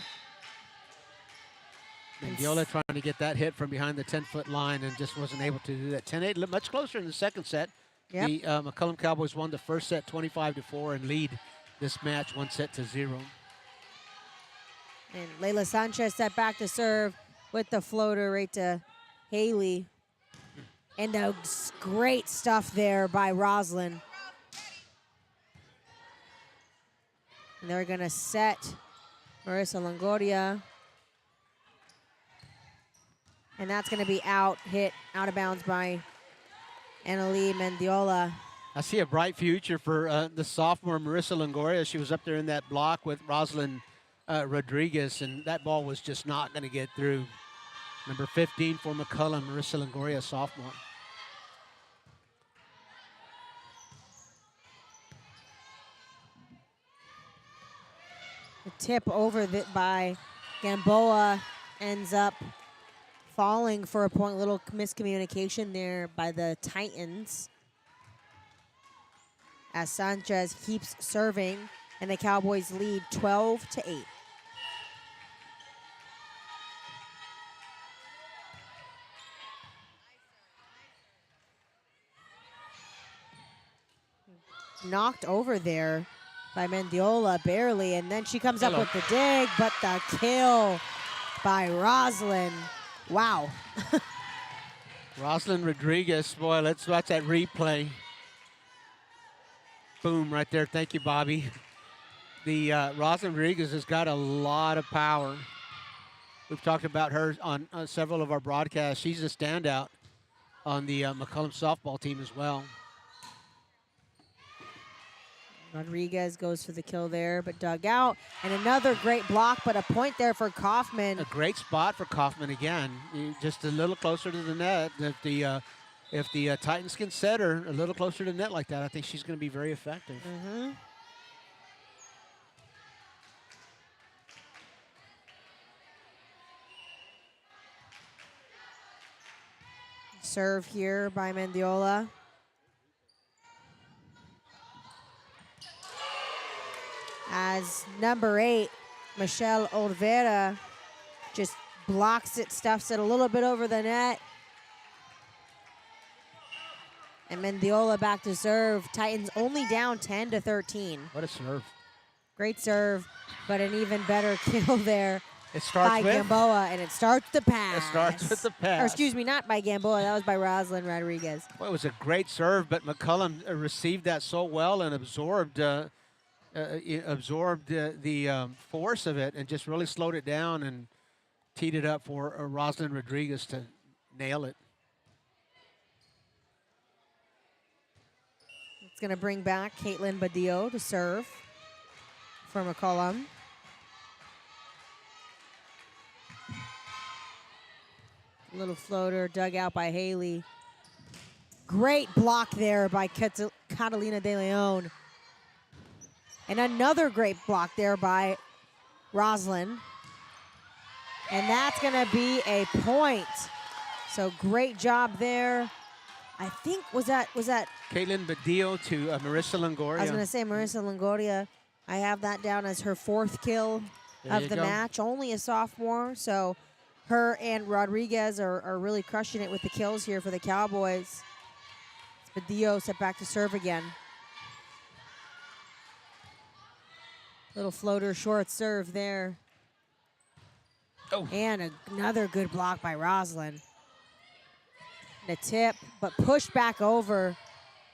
Mendiola trying to get that hit from behind the 10-foot line and just wasn't able to do that. 10-8, much closer in the second set. Yep. The McCollum Cowboys won the first set 25-4 and lead this match 1-0. And Leyla Sanchez set back to serve with the floater right to Haley. And great stuff there by Roslyn. And they're going to set Marissa Longoria. And that's going to be hit out of bounds by Annalie Mendiola. I see a bright future for the sophomore Marissa Longoria. She was up there in that block with Roslyn Rodriguez, and that ball was just not going to get through. Number 15 for McCollum, Marissa Longoria, sophomore. The tip over by Gamboa ends up falling for a point. Little miscommunication there by the Titans. As Sanchez keeps serving, and the Cowboys lead 12-8. Knocked over there by Mendiola, barely, and then she comes up with the dig, but the kill by Roslyn. Wow. Roslyn Rodriguez, boy, let's watch that replay. Boom, right there. Thank you, Bobby. The Roslyn Rodriguez has got a lot of power. We've talked about her on several of our broadcasts. She's a standout on the McCollum softball team as well. Rodriguez goes for the kill there, but dug out. And another great block, but a point there for Kaufman. A great spot for Kaufman again. Just a little closer to the net. If the Titans can set her a little closer to the net like that, I think she's going to be very effective. Mm-hmm. Serve here by Mendiola. As number 8, Michelle Olvera, just blocks it, stuffs it a little bit over the net. And Mendiola back to serve. Titans only down 10-13. What a serve. Great serve, but an even better kill there. It starts by with Gamboa, and it starts the pass. It starts with the pass. Or excuse me, not by Gamboa. That was by Roslyn Rodriguez. Well, it was a great serve, but McCollum received that so well and absorbed the force of it and just really slowed it down and teed it up for Roslyn Rodriguez to nail it. It's going to bring back Caitlin Badillo to serve for McCollum. Little floater dug out by Haley. Great block there by Catalina De Leon. And another great block there by Roslyn. And that's going to be a point. So great job there. I think, was that Caitlin Badillo to Marissa Longoria. I was going to say Marissa Longoria. I have that down as her 4th kill of the match. Only a sophomore, so her and Rodriguez are really crushing it with the kills here for the Cowboys. Badillo set back to serve again. Little floater short serve there. Oh. And another good block by Roslyn. The tip, but pushed back over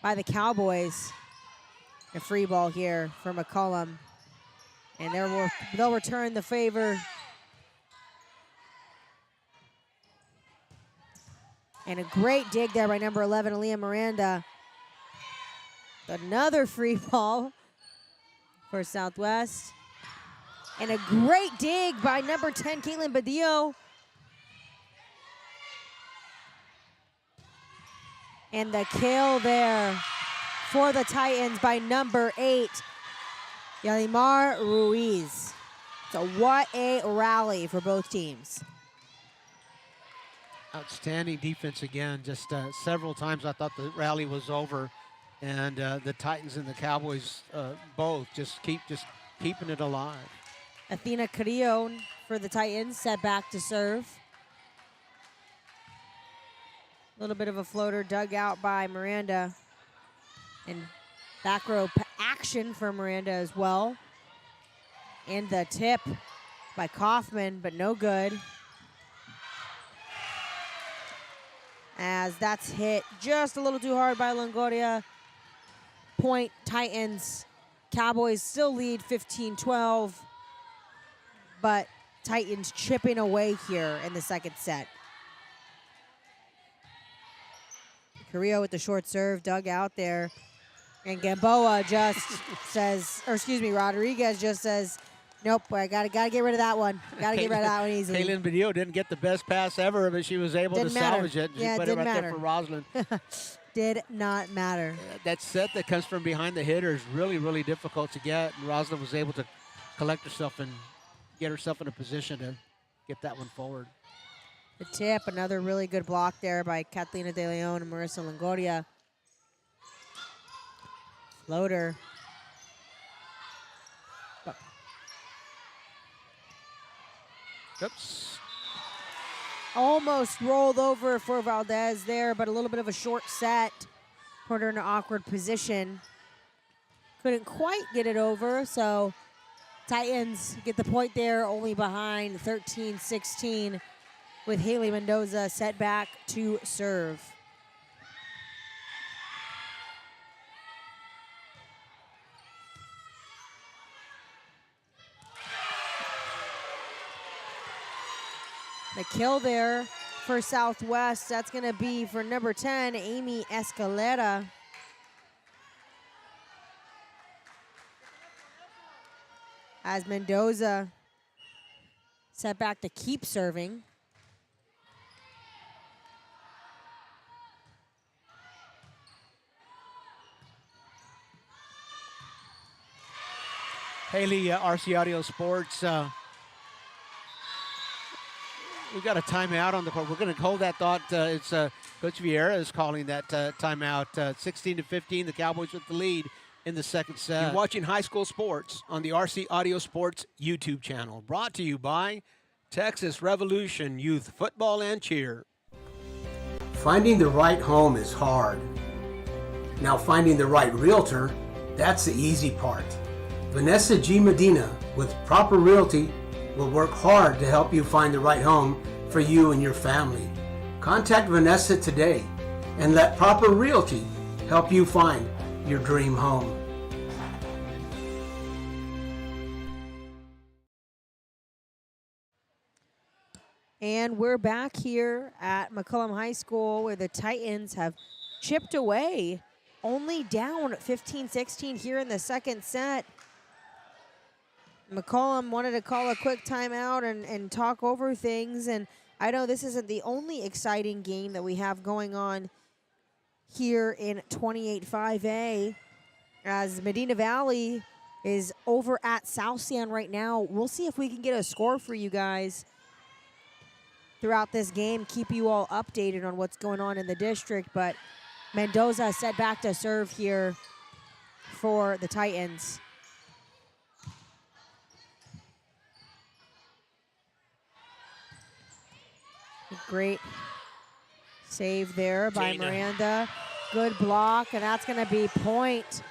by the Cowboys. A free ball here for McCollum. And they'll return the favor. And a great dig there by number 11, Aaliyah Miranda. Another free ball for Southwest. And a great dig by number 10, Caitlin Badillo. And the kill there for the Titans by number 8, Yalimar Ruiz. So what a rally for both teams. Outstanding defense again. Just several times I thought the rally was over, and the Titans and the Cowboys both just keeping it alive. Athena Carrillo for the Titans set back to serve. A little bit of a floater dug out by Miranda. And back row action for Miranda as well. And the tip by Kaufman, but no good. As that's hit just a little too hard by Longoria. Point Titans. Cowboys still lead 15-12. But Titans chipping away here in the second set. Carrillo with the short serve dug out there. And Gamboa just says, or excuse me, Rodriguez just says, nope, I gotta get rid of that one. Gotta get rid of that one easily. Kaylin Badillo didn't get the best pass ever, but she was able to salvage it. Yeah, she put it right there for Rosalind. Did not matter. That set that comes from behind the hitter is really, really difficult to get. And Rosalind was able to collect herself and get herself in a position to get that one forward. The tip, another really good block there by Catalina De Leon and Marissa Longoria. Floater. Oops. Almost rolled over for Valdez there, but a little bit of a short set. Put her in an awkward position. Couldn't quite get it over, so Titans get the point there, only behind 13-16 with Haley Mendoza set back to serve. The kill there for Southwest. That's going to be for number 10, Amy Escalera. As Mendoza set back to keep serving. Haley, RC Audio Sports. We got a timeout on the court. We're going to hold that thought. It's Coach Vieira is calling that timeout. 16-15, the Cowboys with the lead in the second set. You're watching high school sports on the RC Audio Sports YouTube channel. Brought to you by Texas Revolution Youth Football and Cheer. Finding the right home is hard. Now finding the right realtor, that's the easy part. Vanessa G. Medina with Proper Realty will work hard to help you find the right home for you and your family. Contact Vanessa today and let Proper Realty help you find your dream home. And we're back here at McCollum High School where the Titans have chipped away, only down 15-16 here in the second set. McCollum wanted to call a quick timeout and talk over things. And I know this isn't the only exciting game that we have going on here in 28-5A, as Medina Valley is over at South San right now. We'll see if we can get a score for you guys throughout this game, keep you all updated on what's going on in the district. But Mendoza set back to serve here for the Titans. Great save there by Miranda. Good block, and that's going to be point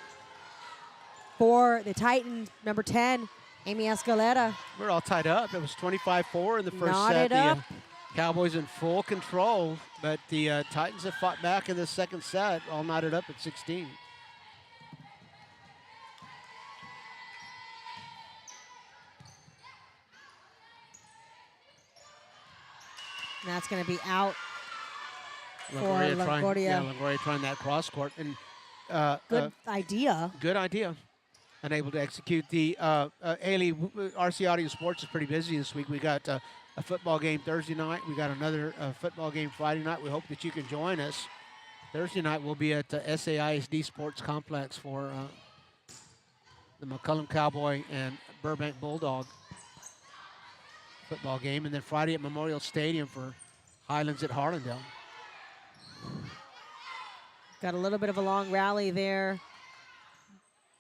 for the Titans, number 10, Amy Escalera. We're all tied up. It was 25-4 in the first Knotted set. up. The Cowboys in full control, but the Titans have fought back in the second set, all knotted up at 16. And that's going to be out for Longoria Longoria. Longoria trying that cross court. And Good idea. Good idea. Unable to execute. The Haley, RC Audio Sports is pretty busy this week. We got a football game Thursday night. We got another football game Friday night. We hope that you can join us. Thursday night we'll be at the SAISD Sports Complex for the McCollum Cowboy and Burbank Bulldog football game. And then Friday at Memorial Stadium for Highlands at Harlandale. Got a little bit of a long rally there.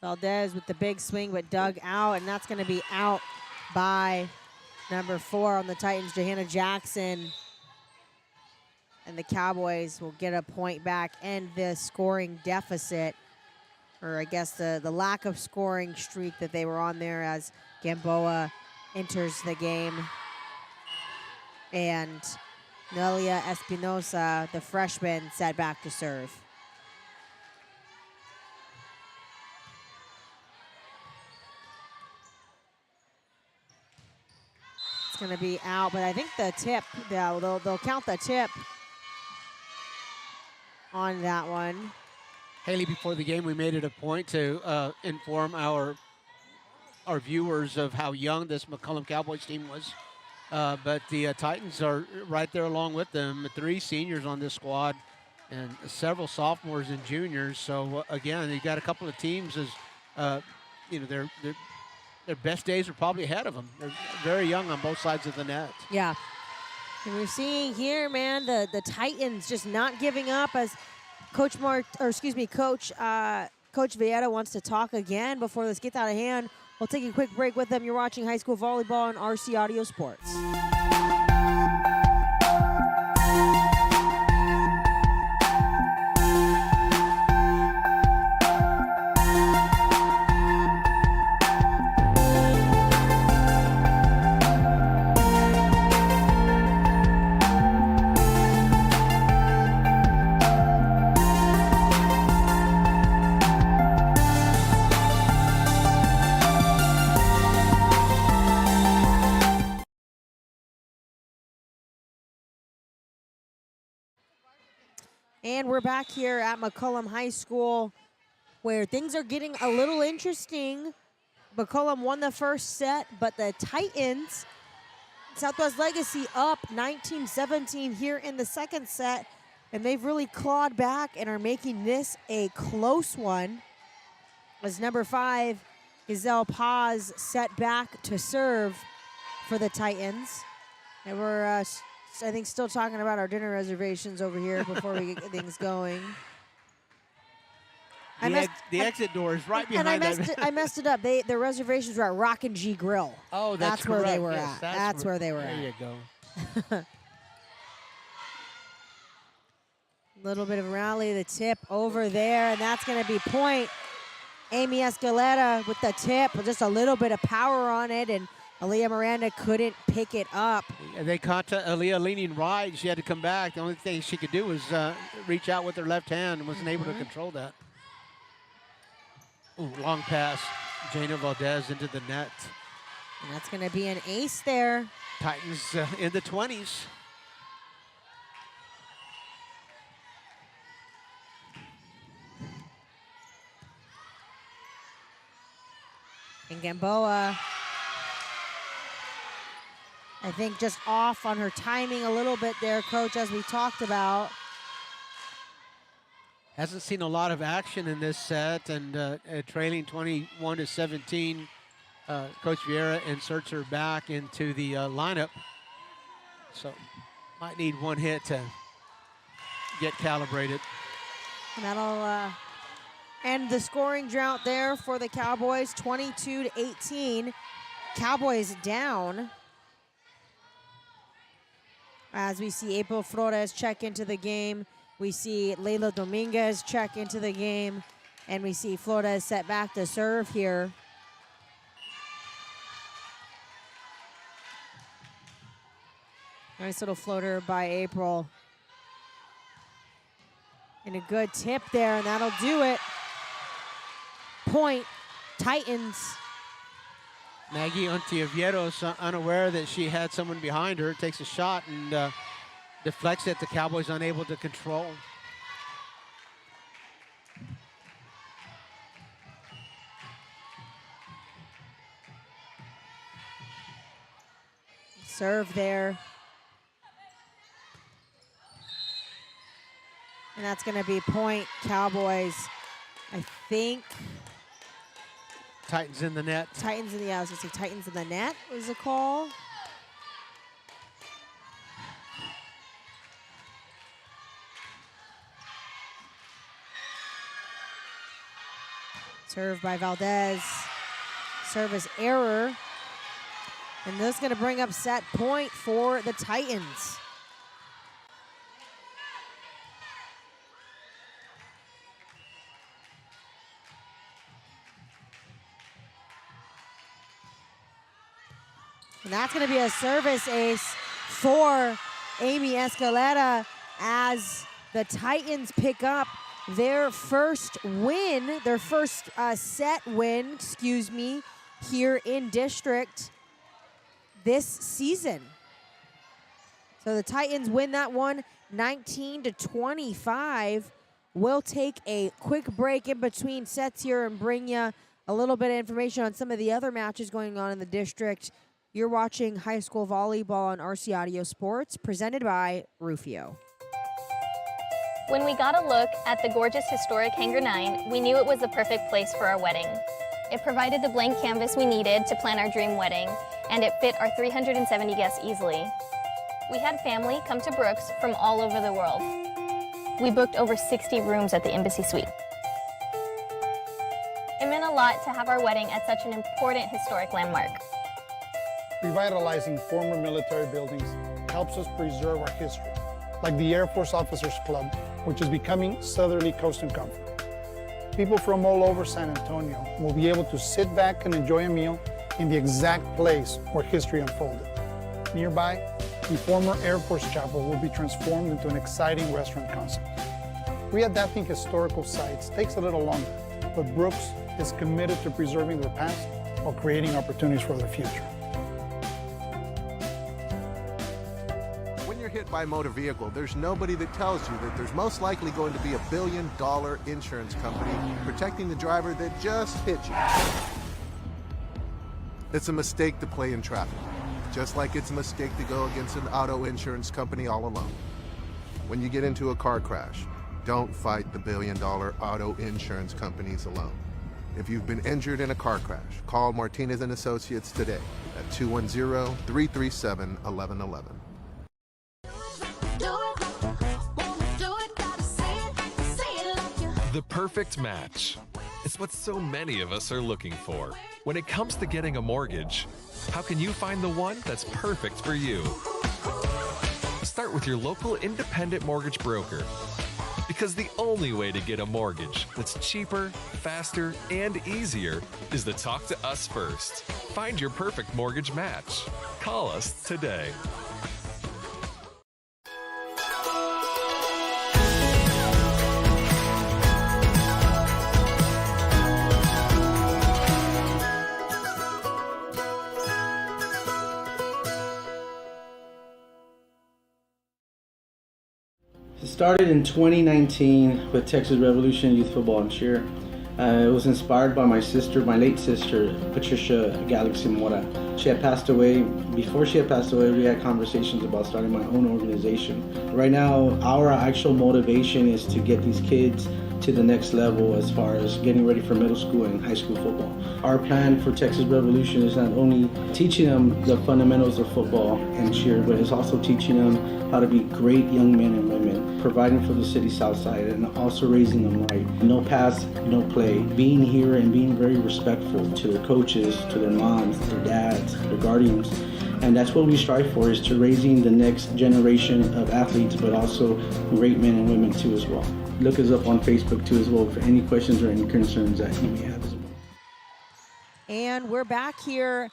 Valdez with the big swing, but dug out, and that's going to be out by number 4 on the Titans, Johanna Jackson. And the Cowboys will get a point back and the scoring deficit, or I guess the lack of scoring streak that they were on there as Gamboa enters the game. And Nelia Espinosa, the freshman, set back to serve. It's going to be out, but I think the tip, they'll count the tip on that one. Haley, before the game, we made it a point to inform our viewers of how young this McCollum Cowboys team was. But the Titans are right there along with them. 3 seniors on this squad and several sophomores and juniors. So, again, you got a couple of teams as, their best days are probably ahead of them. They're very young on both sides of the net. Yeah. And we're seeing here, man, the Titans just not giving up as Coach Vieira wants to talk again before this gets out of hand. We'll take a quick break with them. You're watching high school volleyball on RC Audio Sports. And we're back here at McCollum High School where things are getting a little interesting. McCollum won the first set, but the Titans, Southwest Legacy up 19-17 here in the second set, and they've really clawed back and are making this a close one. As number 5, Giselle Paz, set back to serve for the Titans. And we're I think still talking about our dinner reservations over here before we get things going. The exit door is right behind that. I messed it up. The reservations were at Rockin' G Grill. Oh, that's where they correct. were Yes, at. That's where they were there at. you go. Little bit of a rally, the tip over there, and that's going to be point. Amy Escalera with the tip, with just a little bit of power on it, and Aaliyah Miranda couldn't pick it up. They caught Aaliyah leaning right. She had to come back. The only thing she could do was reach out with her left hand and wasn't able to control that. Ooh, long pass. Jana Valdez into the net. And that's going to be an ace there. Titans in the 20s. And Gamboa, I think just off on her timing a little bit there, Coach, as we talked about. Hasn't seen a lot of action in this set, and trailing 21-17. Coach Vieira inserts her back into the lineup. So might need one hit to get calibrated. And that'll end the scoring drought there for the Cowboys, 22-18. Cowboys down. As we see April Flores check into the game. We see Leila Dominguez check into the game. And we see Flores set back to serve here. Nice little floater by April. And a good tip there, and that'll do it. Point, Titans. Maggie Ontiveros, unaware that she had someone behind her, takes a shot and deflects it. The Cowboys unable to control. Serve there. And that's going to be point, Cowboys. I think. Titans in the net. Titans in the, I was going to say Titans in the net was the call. Serve by Valdez. Service error. And this is going to bring up set point for the Titans. And that's going to be a service ace for Amy Escalera as the Titans pick up their first win, their first set win, here in district this season. So the Titans win that one 19-25. We'll take a quick break in between sets here and bring you a little bit of information on some of the other matches going on in the district. You're watching high school volleyball on RC Audio Sports, presented by Rufio. When we got a look at the gorgeous historic Hangar 9, we knew it was the perfect place for our wedding. It provided the blank canvas we needed to plan our dream wedding, and it fit our 370 guests easily. We had family come to Brooks from all over the world. We booked over 60 rooms at the Embassy Suite. It meant a lot to have our wedding at such an important historic landmark. Revitalizing former military buildings helps us preserve our history, like the Air Force Officers Club, which is becoming Southerly Coast and Comfort. People from all over San Antonio will be able to sit back and enjoy a meal in the exact place where history unfolded. Nearby, the former Air Force Chapel will be transformed into an exciting restaurant concept. Readapting historical sites takes a little longer, but Brooks is committed to preserving their past while creating opportunities for their future. When you're hit by a motor vehicle, there's nobody that tells you that there's most likely going to be $1 billion insurance company protecting the driver that just hit you. It's a mistake to play in traffic, just like it's a mistake to go against an auto insurance company all alone. When you get into a car crash, don't fight the $1 billion auto insurance companies alone. If you've been injured in a car crash, call Martinez & Associates today at 210-337-1111. The perfect match. It's what so many of us are looking for. When it comes to getting a mortgage, how can you find the one that's perfect for you? Start with your local independent mortgage broker. Because the only way to get a mortgage that's cheaper, faster, and easier is to talk to us first. Find your perfect mortgage match. Call us today. It started in 2019 with Texas Revolution Youth Football and Cheer. It was inspired by my sister, my late sister, Patricia Galaxy Mora. She had passed away. Before she had passed away, we had conversations about starting my own organization. Right now, our actual motivation is to get these kids to the next level as far as getting ready for middle school and high school football. Our plan for Texas Revolution is not only teaching them the fundamentals of football and cheer, but it's also teaching them how to be great young men and women, providing for the city south side and also raising them right. No pass, no play. Being here and being very respectful to their coaches, to their moms, their dads, their guardians. And that's what we strive for, is to raising the next generation of athletes, but also great men and women too as well. Look us up on Facebook too as well for any questions or any concerns that you may have as well. And we're back here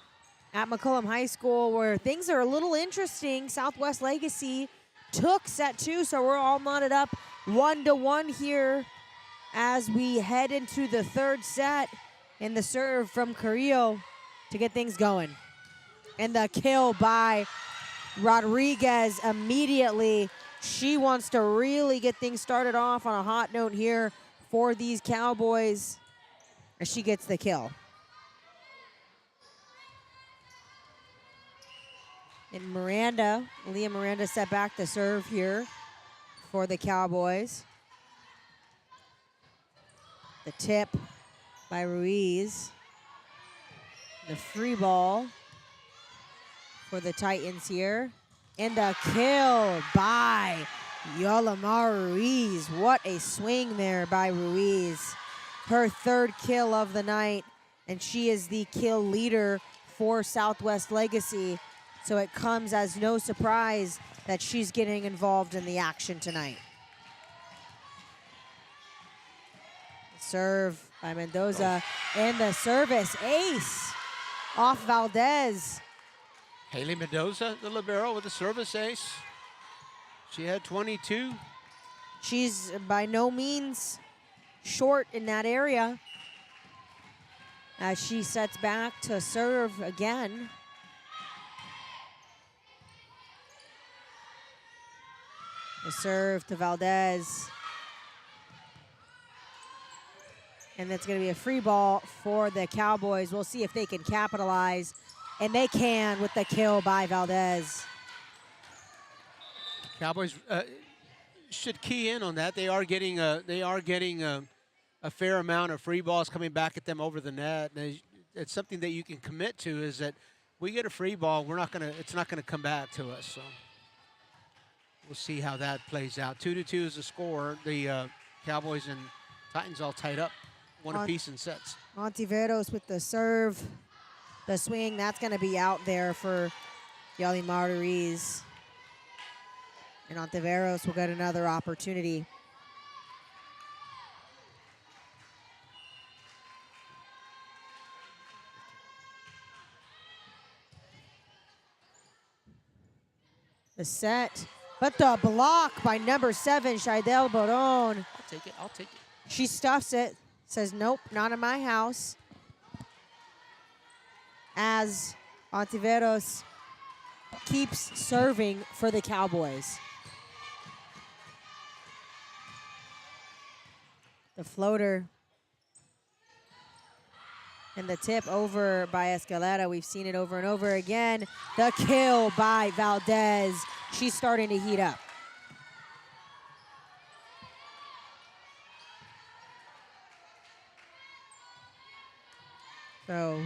at McCollum High School where things are a little interesting. Southwest Legacy took set 2, so we're all knotted up 1-1 here as we head into the third set. And the serve from Carrillo to get things going. And the kill by Rodriguez immediately. She wants to really get things started off on a hot note here for these Cowboys as she gets the kill. And Leah Miranda set back the serve here for the Cowboys. The tip by Ruiz. The free ball for the Titans here. And a kill by Yolamar Ruiz. What a swing there by Ruiz. her 3rd kill of the night, and she is the kill leader for Southwest Legacy. So it comes as no surprise that she's getting involved in the action tonight. Serve by Mendoza, and the service ace off Valdez. Haley Mendoza, the libero, with the service ace. She had 22. She's by no means short in that area as she sets back to serve again. The serve to Valdez. And that's going to be a free ball for the Cowboys. We'll see if they can capitalize. And they can with the kill by Valdez. Cowboys should key in on that. They are getting a fair amount of free balls coming back at them over the net. It's something that you can commit to, is that we get a free ball, it's not gonna come back to us. So we'll see how that plays out. 2-2 is the score. The Cowboys and Titans all tied up, one apiece in sets. Ontiveros with the serve, the swing, that's going to be out there for Yalimar Ruiz. And Ontiveros will get another opportunity. The set, but the block by number 7, Shaidel Boron. I'll take it. She stuffs it, says, nope, not in my house. As Ontiveros keeps serving for the Cowboys. The floater and the tip over by Escalera. We've seen it over and over again. The kill by Valdez. She's starting to heat up. So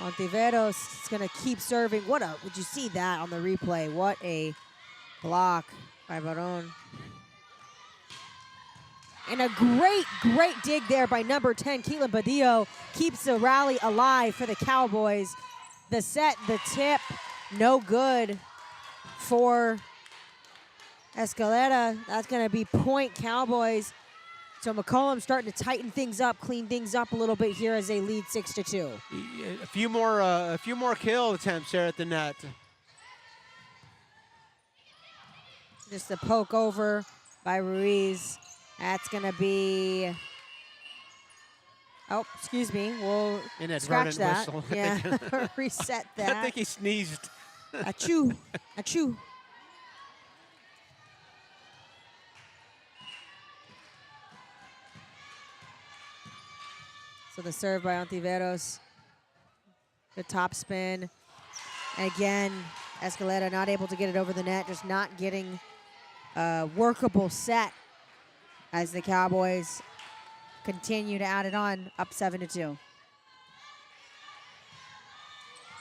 Ontiveros is going to keep serving. Would you see that on the replay? What a block by Baron. And a great dig there by number 10, Keelan Badillo, keeps the rally alive for the Cowboys. The set, the tip, no good for Escalera. That's going to be point Cowboys. So McCollum starting to tighten things up, clean things up a little bit here as they lead 6-2. A few more kill attempts there at the net. Just a poke over by Ruiz. That's going to be, oh, excuse me. We'll scratch that. Whistle. Yeah, reset that. I think he sneezed. Achoo, achoo. So the serve by Ontiveros. The top spin. And again, Escalera not able to get it over the net, just not getting a workable set as the Cowboys continue to add it on, up 7-2.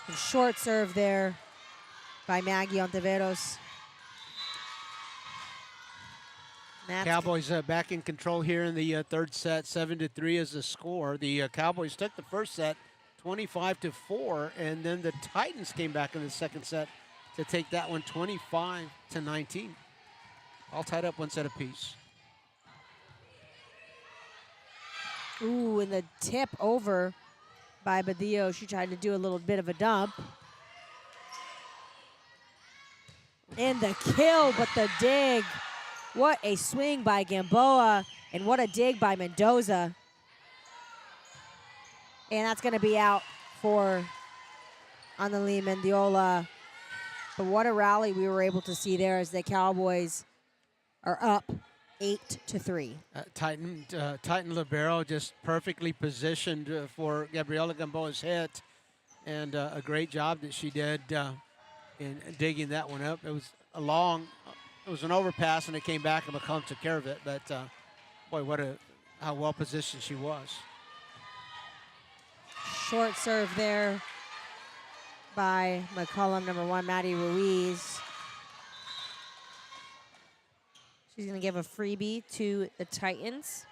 And short serve there by Maggie Ontiveros. Cowboys back in control here in the third set. 7-3 is the score. The Cowboys took the first set 25-4, and then the Titans came back in the second set to take that one 25-19. All tied up one set apiece. Ooh, and the tip over by Badillo. She tried to do a little bit of a dump. And the kill, but the dig. What a swing by Gamboa, and what a dig by Mendoza. And that's going to be out for Anneli Mendiola. But what a rally we were able to see there as the Cowboys are up 8-3. Titan libero just perfectly positioned for Gabriela Gamboa's hit, and a great job that she did in digging that one up. It was it was an overpass, and it came back, and McCollum took care of it. But boy, how well positioned she was. Short serve there by McCollum, number 1, Maddie Ruiz. She's going to give a freebie to the Titans.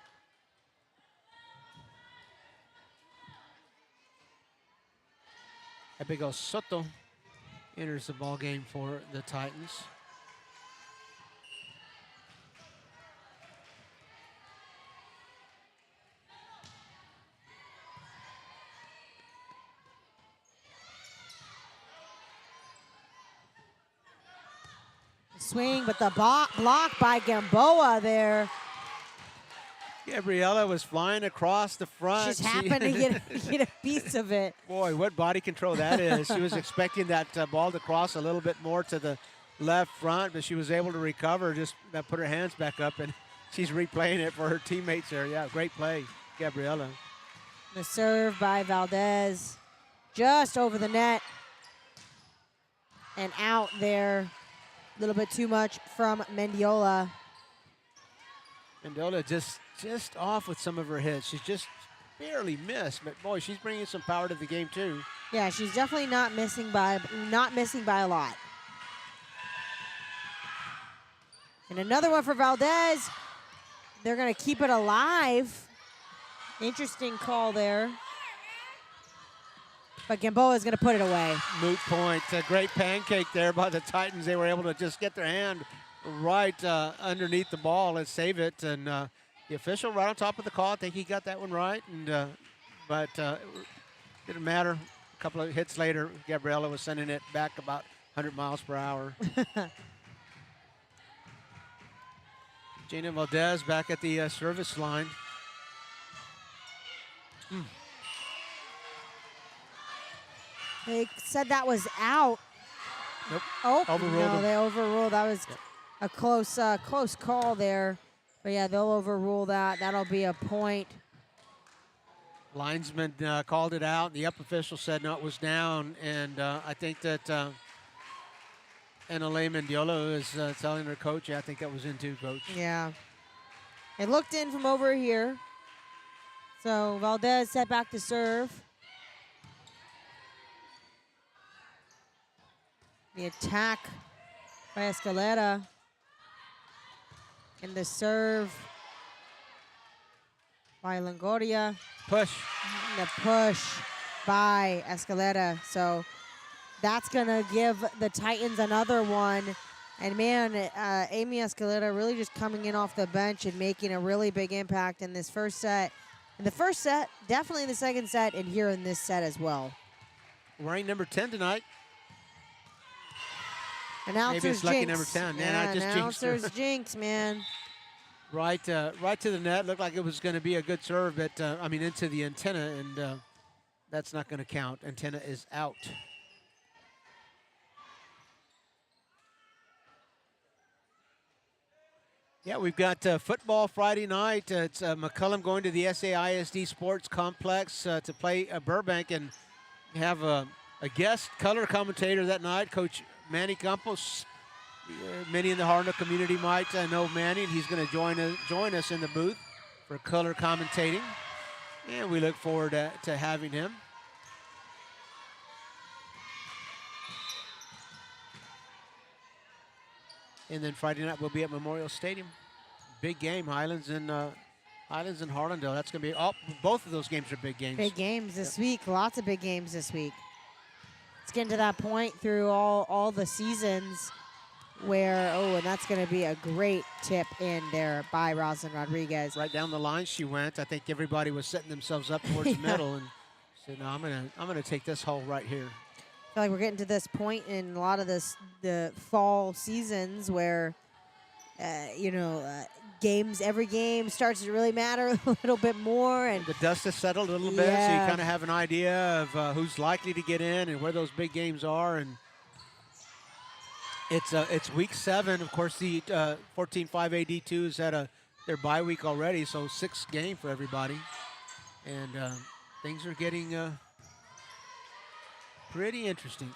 Abigail Soto enters the ball game for the Titans. Swing, but the block by Gamboa there. Gabriella was flying across the front. Just happened to get a piece of it. Boy, what body control that is. She was expecting that ball to cross a little bit more to the left front, but she was able to recover, just put her hands back up, and she's replaying it for her teammates there. Yeah, great play, Gabriella. The serve by Valdez, just over the net and out there. A little bit too much from Mendiola. Mendiola just off with some of her hits. She's just barely missed, but boy, she's bringing some power to the game too. Yeah, she's definitely not missing by a lot. And another one for Valdez. They're going to keep it alive. Interesting call there. But Gamboa is going to put it away. Moot point. A great pancake there by the Titans. They were able to just get their hand right underneath the ball and save it. And the official right on top of the call, I think he got that one right. And but it didn't matter. A couple of hits later, Gabriella was sending it back about 100 miles per hour. Gina Valdez back at the service line. They said that was out. Nope. Oh, Overruled no, them. they overruled. That was a close call there. But yeah, they'll overrule that. That'll be a point. Linesman called it out. The up official said no, it was down. And I think that Anale Mendiola is telling her coach, yeah, I think that was in too, coach. Yeah. It looked in from over here. So Valdez set back to serve. The attack by Escalera. And the serve by Longoria. Push. And the push by Escalera. So that's going to give the Titans another one. And man, Amy Escalera really just coming in off the bench and making a really big impact in this first set. In the first set, definitely in the second set, and here in this set as well. Wearing number 10 tonight. Announcers Maybe it's lucky jinx. number 10. Yeah, I just jinxed her. announcers jinx, man. Right to the net. Looked like it was going to be a good serve, but into the antenna, and that's not going to count. Antenna is out. Yeah, we've got football Friday night. It's McCollum going to the SAISD Sports Complex to play Burbank, and have a guest color commentator that night, Coach Manny Campos. Many in the Harno community might know Manny, and he's going to join us in the booth for color commentating, and we look forward to having him. And then Friday night we'll be at Memorial Stadium. Big game, Highlands and Harlandale. That's going to be both of those games are big games. Big games this week. Lots of big games this week. It's getting to that point through all the seasons where, and that's going to be a great tip in there by Rosalind Rodriguez. Right down the line she went. I think everybody was setting themselves up towards the middle, and said, no, I'm gonna take this hole right here. I feel like we're getting to this point in a lot of the fall seasons where, games, every game starts to really matter a little bit more. And the dust has settled a little bit, so you kind of have an idea of who's likely to get in and where those big games are. And it's week 7. Of course, the 14-5 AD2 has had their bye week already, so 6th game for everybody. And things are getting pretty interesting.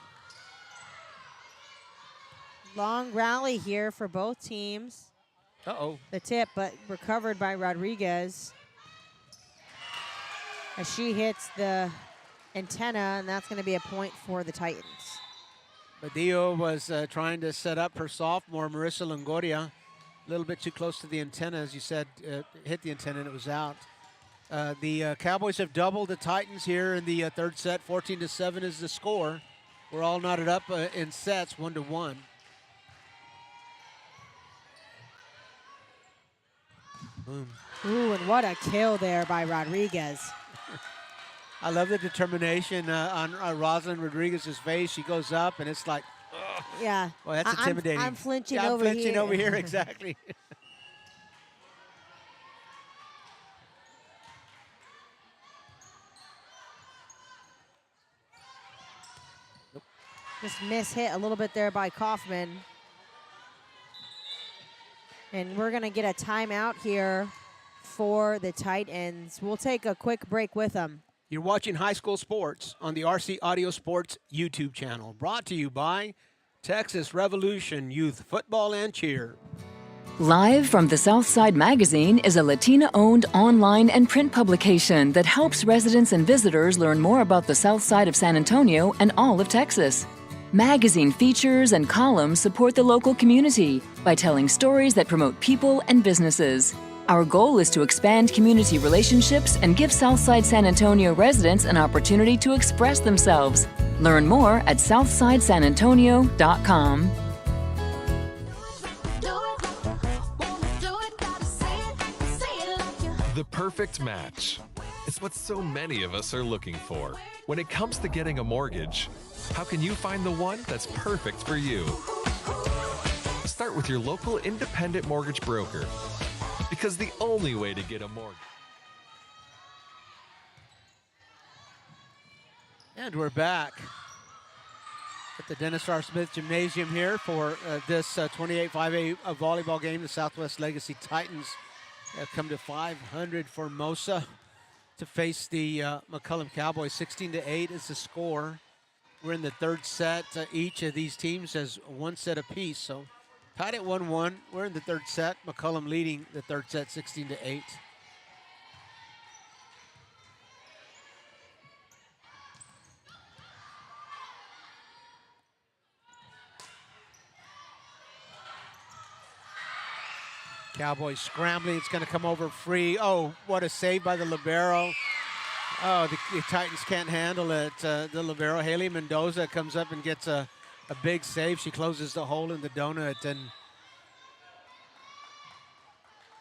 Long rally here for both teams. The tip, but recovered by Rodriguez as she hits the antenna, and that's going to be a point for the Titans. Badillo was trying to set up her sophomore, Marissa Longoria, a little bit too close to the antenna, as you said, hit the antenna and it was out. The Cowboys have doubled the Titans here in the third set. 14-7 is the score. We're all knotted up in sets, 1-1. Boom. Ooh, and what a kill there by Rodriguez. I love the determination on Rosalind Rodriguez's face. She goes up, and it's like, ugh. Yeah. Well, that's intimidating. I'm flinching yeah, I'm over flinching here. over here, exactly. Just miss-hit a little bit there by Kaufman. And we're going to get a timeout here for the Titans. We'll take a quick break with them. You're watching High School Sports on the RC Audio Sports YouTube channel, brought to you by Texas Revolution Youth Football and Cheer. Live from the Southside Magazine is a Latina-owned online and print publication that helps residents and visitors learn more about the South Side of San Antonio and all of Texas. Magazine features and columns support the local community by telling stories that promote people and businesses. Our goal is to expand community relationships and give Southside San Antonio residents an opportunity to express themselves. Learn more at southsidesanantonio.com. The perfect match. It's what so many of us are looking for. When it comes to getting a mortgage, how can you find the one that's perfect for you? Start with your local independent mortgage broker, because the only way to get a mortgage. And we're back at the Dennis R. Smith Gymnasium here for this 28-5A volleyball game. The Southwest Legacy Titans have come to 500 Formosa to face the McCollum Cowboys. 16-8 is the score. We're in the third set. Each of these teams has one set apiece, so tied at 1-1. We're in the third set. McCollum leading the third set 16-8. Cowboys scrambling. It's going to come over free. Oh, what a save by the libero. Oh, the Titans can't handle it. The libero, Haley Mendoza, comes up and gets a big save. She closes the hole in the donut, and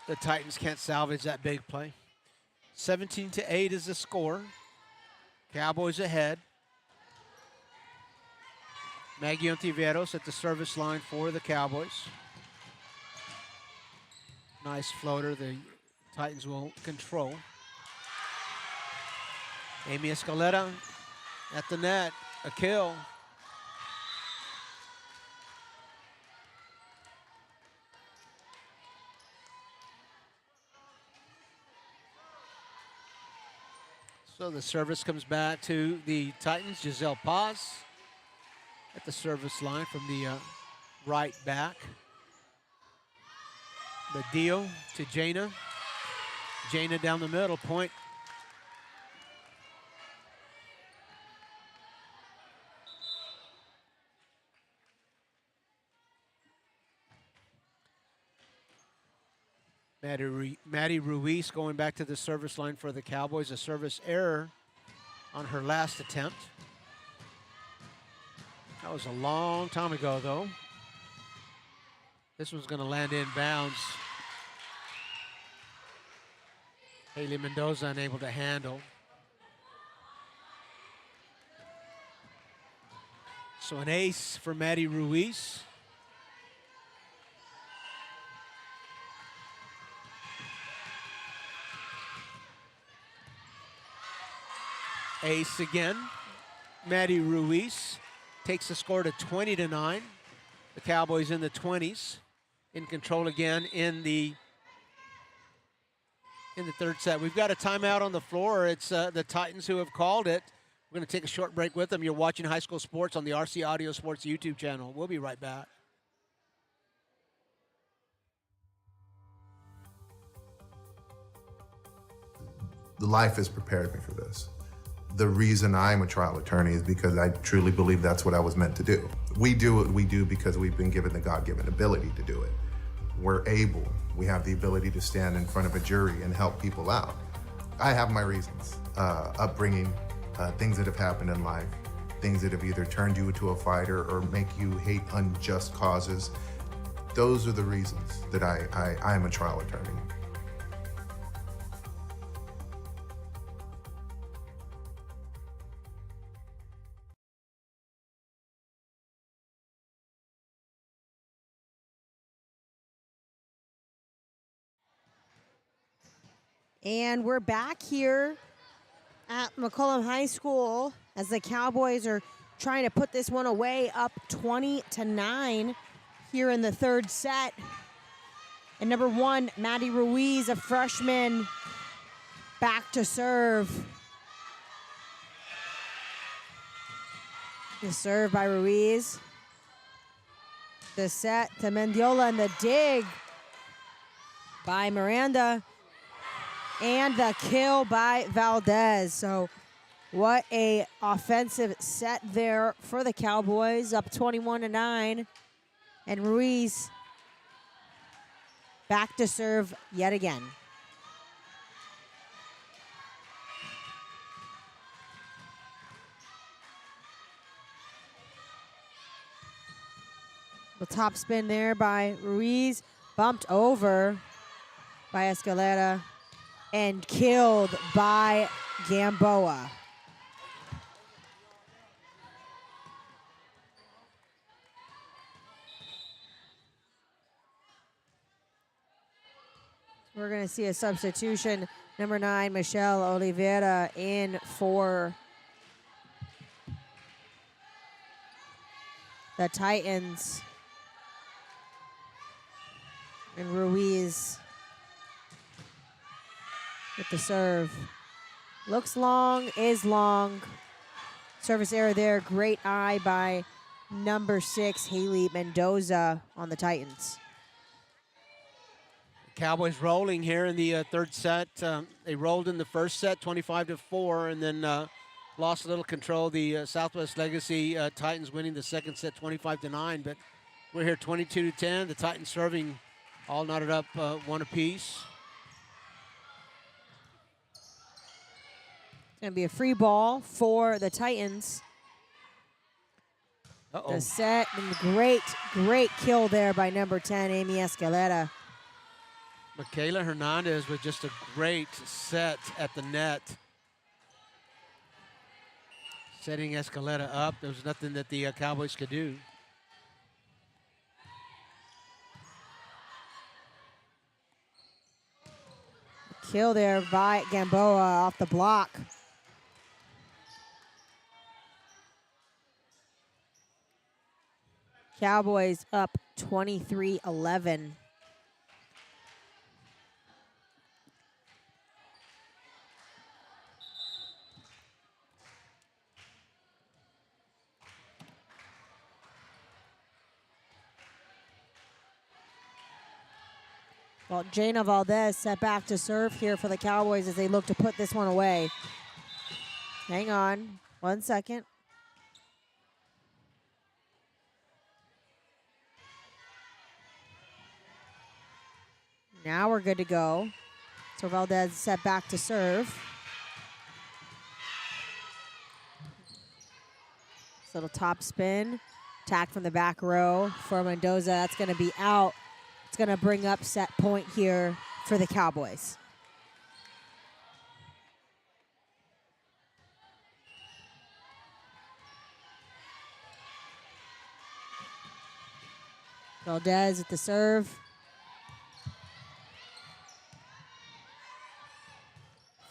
the Titans can't salvage that big play. 17-8 is the score. Cowboys ahead. Maggie Ontiveros at the service line for the Cowboys. Nice floater. The Titans will control. Amy Escaleta at the net. A kill. So the service comes back to the Titans. Giselle Paz at the service line from the right back. The deal to Jaina. Jaina down the middle, point. Maddie Ruiz going back to the service line for the Cowboys. A service error on her last attempt. That was a long time ago, though. This one's going to land in bounds. Haley Mendoza unable to handle. So an ace for Maddie Ruiz. Ace again. Maddie Ruiz takes the score to 20-9. The Cowboys in the 20s. In control again in the third set. We've got a timeout on the floor. It's the Titans who have called it. We're going to take a short break with them. You're watching High School Sports on the RC Audio Sports YouTube channel. We'll be right back. Life has prepared me for this. The reason I'm a trial attorney is because I truly believe that's what I was meant to do. We do what we do because we've been given the God-given ability to do it. We're able, we have the ability to stand in front of a jury and help people out. I have my reasons. Upbringing, things that have happened in life, things that have either turned you into a fighter or make you hate unjust causes. Those are the reasons that I am a trial attorney. And we're back here at McCollum High School as the Cowboys are trying to put this one away, up 20-9 here in the third set. And number one, Maddie Ruiz, a freshman, back to serve. The serve by Ruiz. The set to Mendiola and the dig by Miranda. And the kill by Valdez. So what a offensive set there for the Cowboys, up 21-9. And Ruiz back to serve yet again. The top spin there by Ruiz, bumped over by Escalera and killed by Gamboa. We're going to see a substitution. Number 9, Michelle Oliveira in for the Titans. And Ruiz with the serve. Looks long, is long. Service error there. Great eye by number 6, Haley Mendoza on the Titans. Cowboys rolling here in the third set. They rolled in the first set, 25-4, and then lost a little control. The Southwest Legacy Titans winning the second set, 25-9. But we're here 22-10. The Titans serving all knotted up, one apiece. It's going to be a free ball for the Titans. The set, and great kill there by number 10, Amy Escalera. Michaela Hernandez with just a great set at the net. Setting Escalera up. There was nothing that the Cowboys could do. Kill there by Gamboa off the block. Cowboys up 23-11. Well, Jana Valdez set back to serve here for the Cowboys as they look to put this one away. Hang on 1 second. Now we're good to go. So Valdez set back to serve. This little top spin. Attack from the back row for Mendoza. That's going to be out. It's going to bring up set point here for the Cowboys. Valdez at the serve.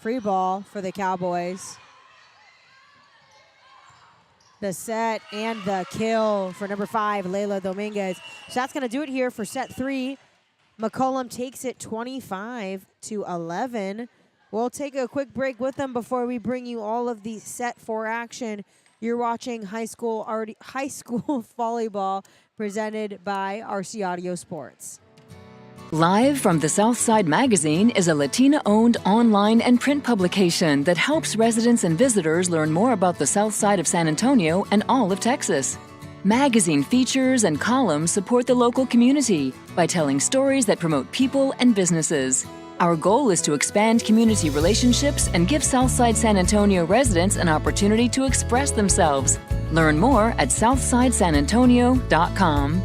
Free ball for the Cowboys. The set and the kill for number 5, Layla Dominguez. So that's going to do it here for set 3. McCollum takes it 25-11. We'll take a quick break with them before we bring you all of the set 4 action. You're watching high school volleyball presented by RC Audio Sports. Live from the Southside Magazine is a Latina-owned online and print publication that helps residents and visitors learn more about the South Side of San Antonio and all of Texas. Magazine features and columns support the local community by telling stories that promote people and businesses. Our goal is to expand community relationships and give Southside San Antonio residents an opportunity to express themselves. Learn more at southsidesanantonio.com.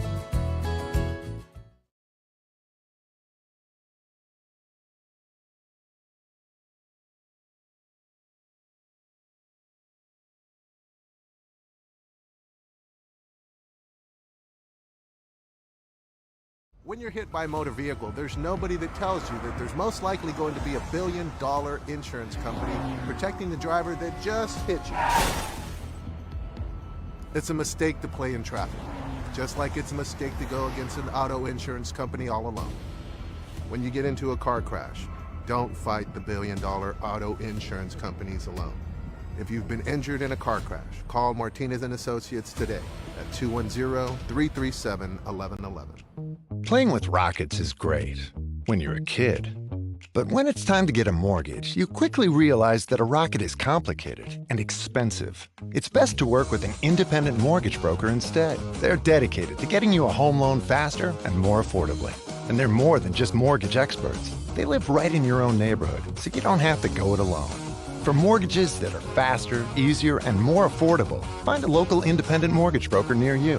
When you're hit by a motor vehicle, there's nobody that tells you that there's most likely going to be $1 billion insurance company protecting the driver that just hit you. It's a mistake to play in traffic, just like it's a mistake to go against an auto insurance company all alone. When you get into a car crash, don't fight the $1 billion auto insurance companies alone. If you've been injured in a car crash, call Martinez & Associates today at 210-337-1111. Playing with rockets is great when you're a kid. But when it's time to get a mortgage, you quickly realize that a rocket is complicated and expensive. It's best to work with an independent mortgage broker instead. They're dedicated to getting you a home loan faster and more affordably. And they're more than just mortgage experts. They live right in your own neighborhood, so you don't have to go it alone. For mortgages that are faster, easier, and more affordable, find a local independent mortgage broker near you.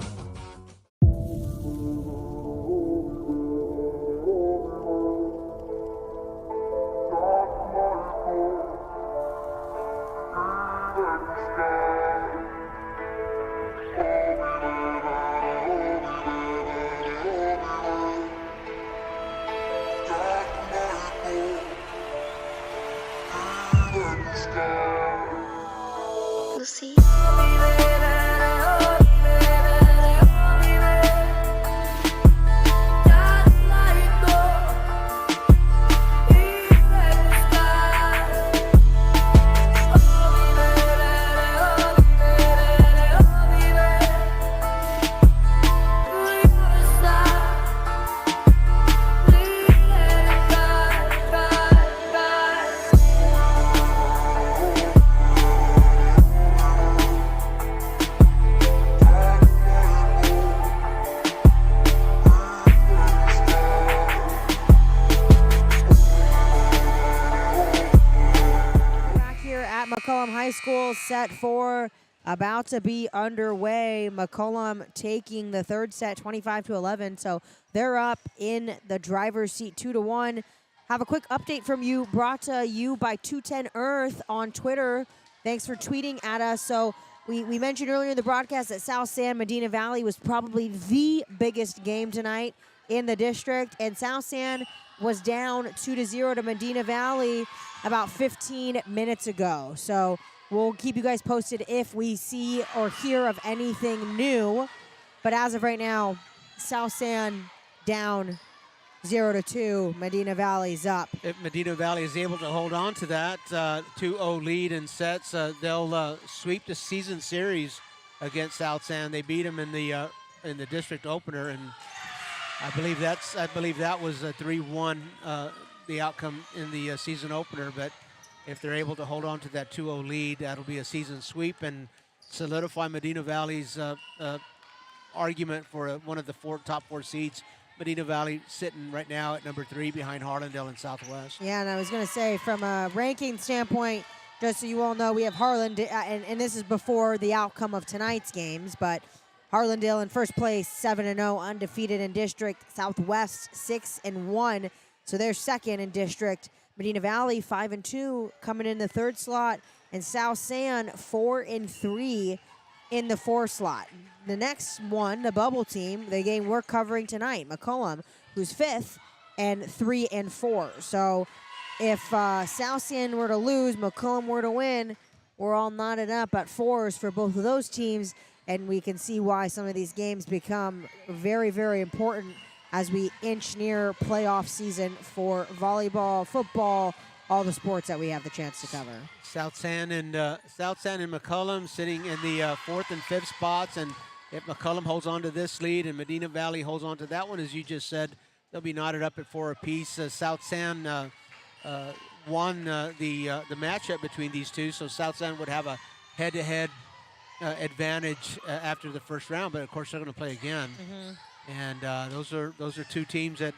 McCollum High School set 4 about to be underway. McCollum taking the third set 25-11, so they're up in the driver's seat 2-1. Have a quick update from you, brought to you by 210 Earth on Twitter. Thanks for tweeting at us. So we mentioned earlier in the broadcast that South San Medina Valley was probably the biggest game tonight in the district, and South San was down 2-0 to Medina Valley about 15 minutes ago. So we'll keep you guys posted if we see or hear of anything new. But as of right now, South San down 0-2. Medina Valley's up. If Medina Valley is able to hold on to that 2-0 lead in sets, they'll sweep the season series against South San. They beat them in the district opener, and I believe that was a 3-1 the outcome in the season opener. But if they're able to hold on to that 2-0 lead, that'll be a season sweep and solidify Medina Valley's argument for one of the top four seeds. Medina Valley sitting right now at number 3 behind Harlandale and Southwest. Yeah, and I was going to say, from a ranking standpoint, just so you all know, we have Harlandale, and this is before the outcome of tonight's games, but Harlandale in first place, 7-0, undefeated in district. Southwest 6-1, so they're second in district. Medina Valley 5-2, coming in the third slot, and South San 4-3 in the 4 slot. The next one, the bubble team, the game we're covering tonight, McCollum, who's 5th and 3-4. So if South San were to lose, McCollum were to win, we're all knotted up at 4s for both of those teams. And we can see why some of these games become very, very important as we inch near playoff season for volleyball, football, all the sports that we have the chance to cover. South San and McCollum sitting in the 4th and 5th spots, and if McCollum holds on to this lead and Medina Valley holds on to that one, as you just said, they'll be knotted up at 4 apiece. South San won the matchup between these two, so South San would have a head-to-head advantage after the first round, but of course they're going to play again. And those are two teams that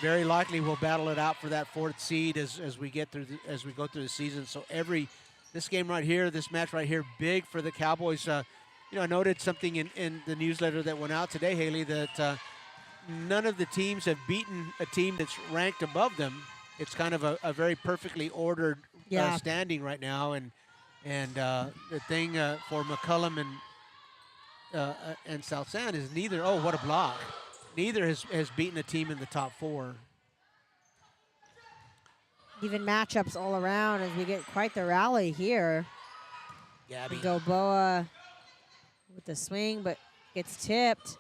very likely will battle it out for that 4th seed as we get through as we go through the season. So this game right here, this match right here, big for the Cowboys. I noted something in the newsletter that went out today, Haley, that none of the teams have beaten a team that's ranked above them. It's kind of a very perfectly ordered standing right now, and the thing for McCollum and South San is neither. Oh, what a block! Neither has beaten a team in the top 4. Even matchups all around as we get quite the rally here. Gabby. Gilboa with the swing, but gets tipped.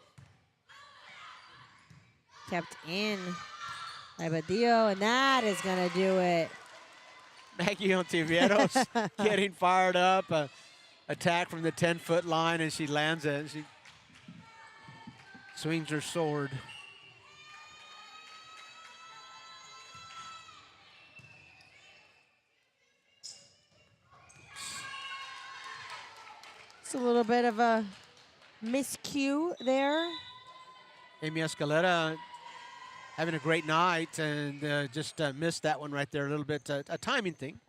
Kept in by Badillo, and that is going to do it. Maggie Ontiveros getting fired up. Attack from the 10-foot line, and she lands it. She swings her sword. It's a little bit of a miscue there. Amy Escalera having a great night and just missed that one right there a little bit. A timing thing.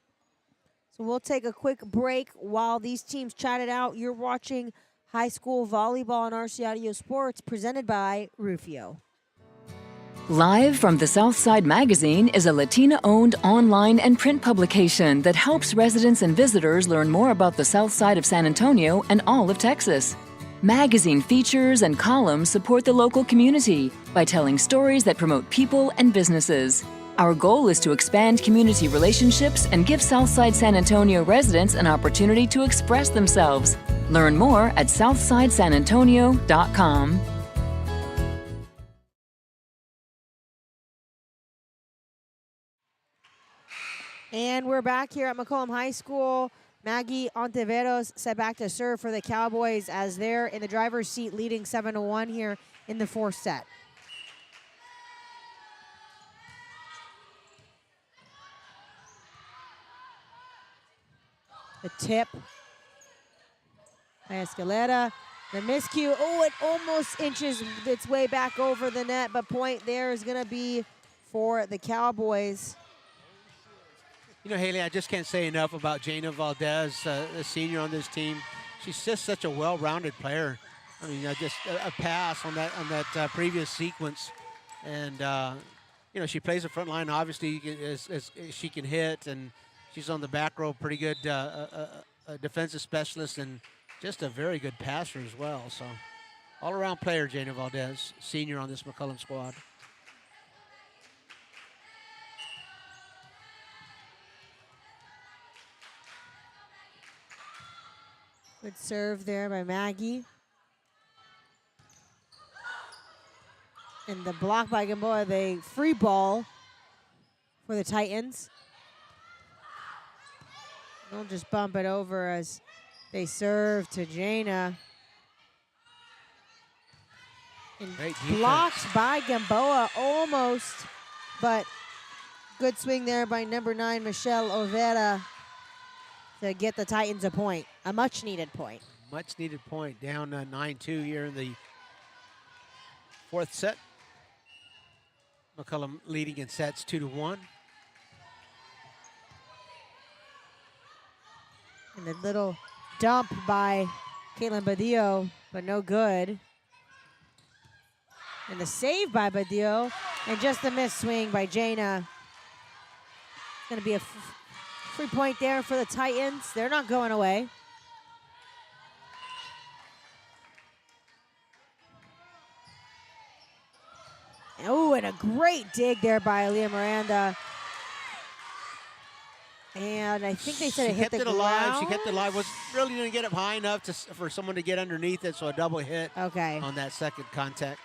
So we'll take a quick break while these teams chat it out. You're watching high school volleyball on RC Audio Sports presented by Rufio. Live from the Southside Magazine is a Latina-owned online and print publication that helps residents and visitors learn more about the South Side of San Antonio and all of Texas. Magazine features and columns support the local community by telling stories that promote people and businesses. Our goal is to expand community relationships and give Southside San Antonio residents an opportunity to express themselves. Learn more at southsidesanantonio.com. And we're back here at McCollum High School. Maggie Ontiveros set back to serve for the Cowboys as they're in the driver's seat leading 7-1 here in the 4th set. The tip by Escalera. The miscue. Oh, it almost inches its way back over the net, but point there is going to be for the Cowboys. You know, Haley, I just can't say enough about Jana Valdez, the senior on this team. She's just such a well-rounded player. I mean, just a pass on that previous sequence, and she plays the front line. Obviously, as she can hit, and she's on the back row, pretty good defensive specialist, and just a very good passer as well. So, all-around player, Jana Valdez, senior on this McCollum squad. Good serve there by Maggie. And the block by Gamboa, the free ball for the Titans. They'll just bump it over as they serve to Jana. And blocked by Gamboa almost, but good swing there by number 9, Michelle Overa, to get the Titans a point, a much-needed point. Much-needed point, down 9-2 here in the 4th set. McCollum leading in sets 2-1. And the little dump by Caitlin Badillo, but no good. And the save by Badillo, and just the missed swing by Jana. It's going to be a free point there for the Titans. They're not going away. Oh, and a great dig there by Aaliyah Miranda. And I think they said it hit the ground. Alive. She kept it alive. Was really didn't get up high enough for someone to get underneath it, so a double hit on that second contact.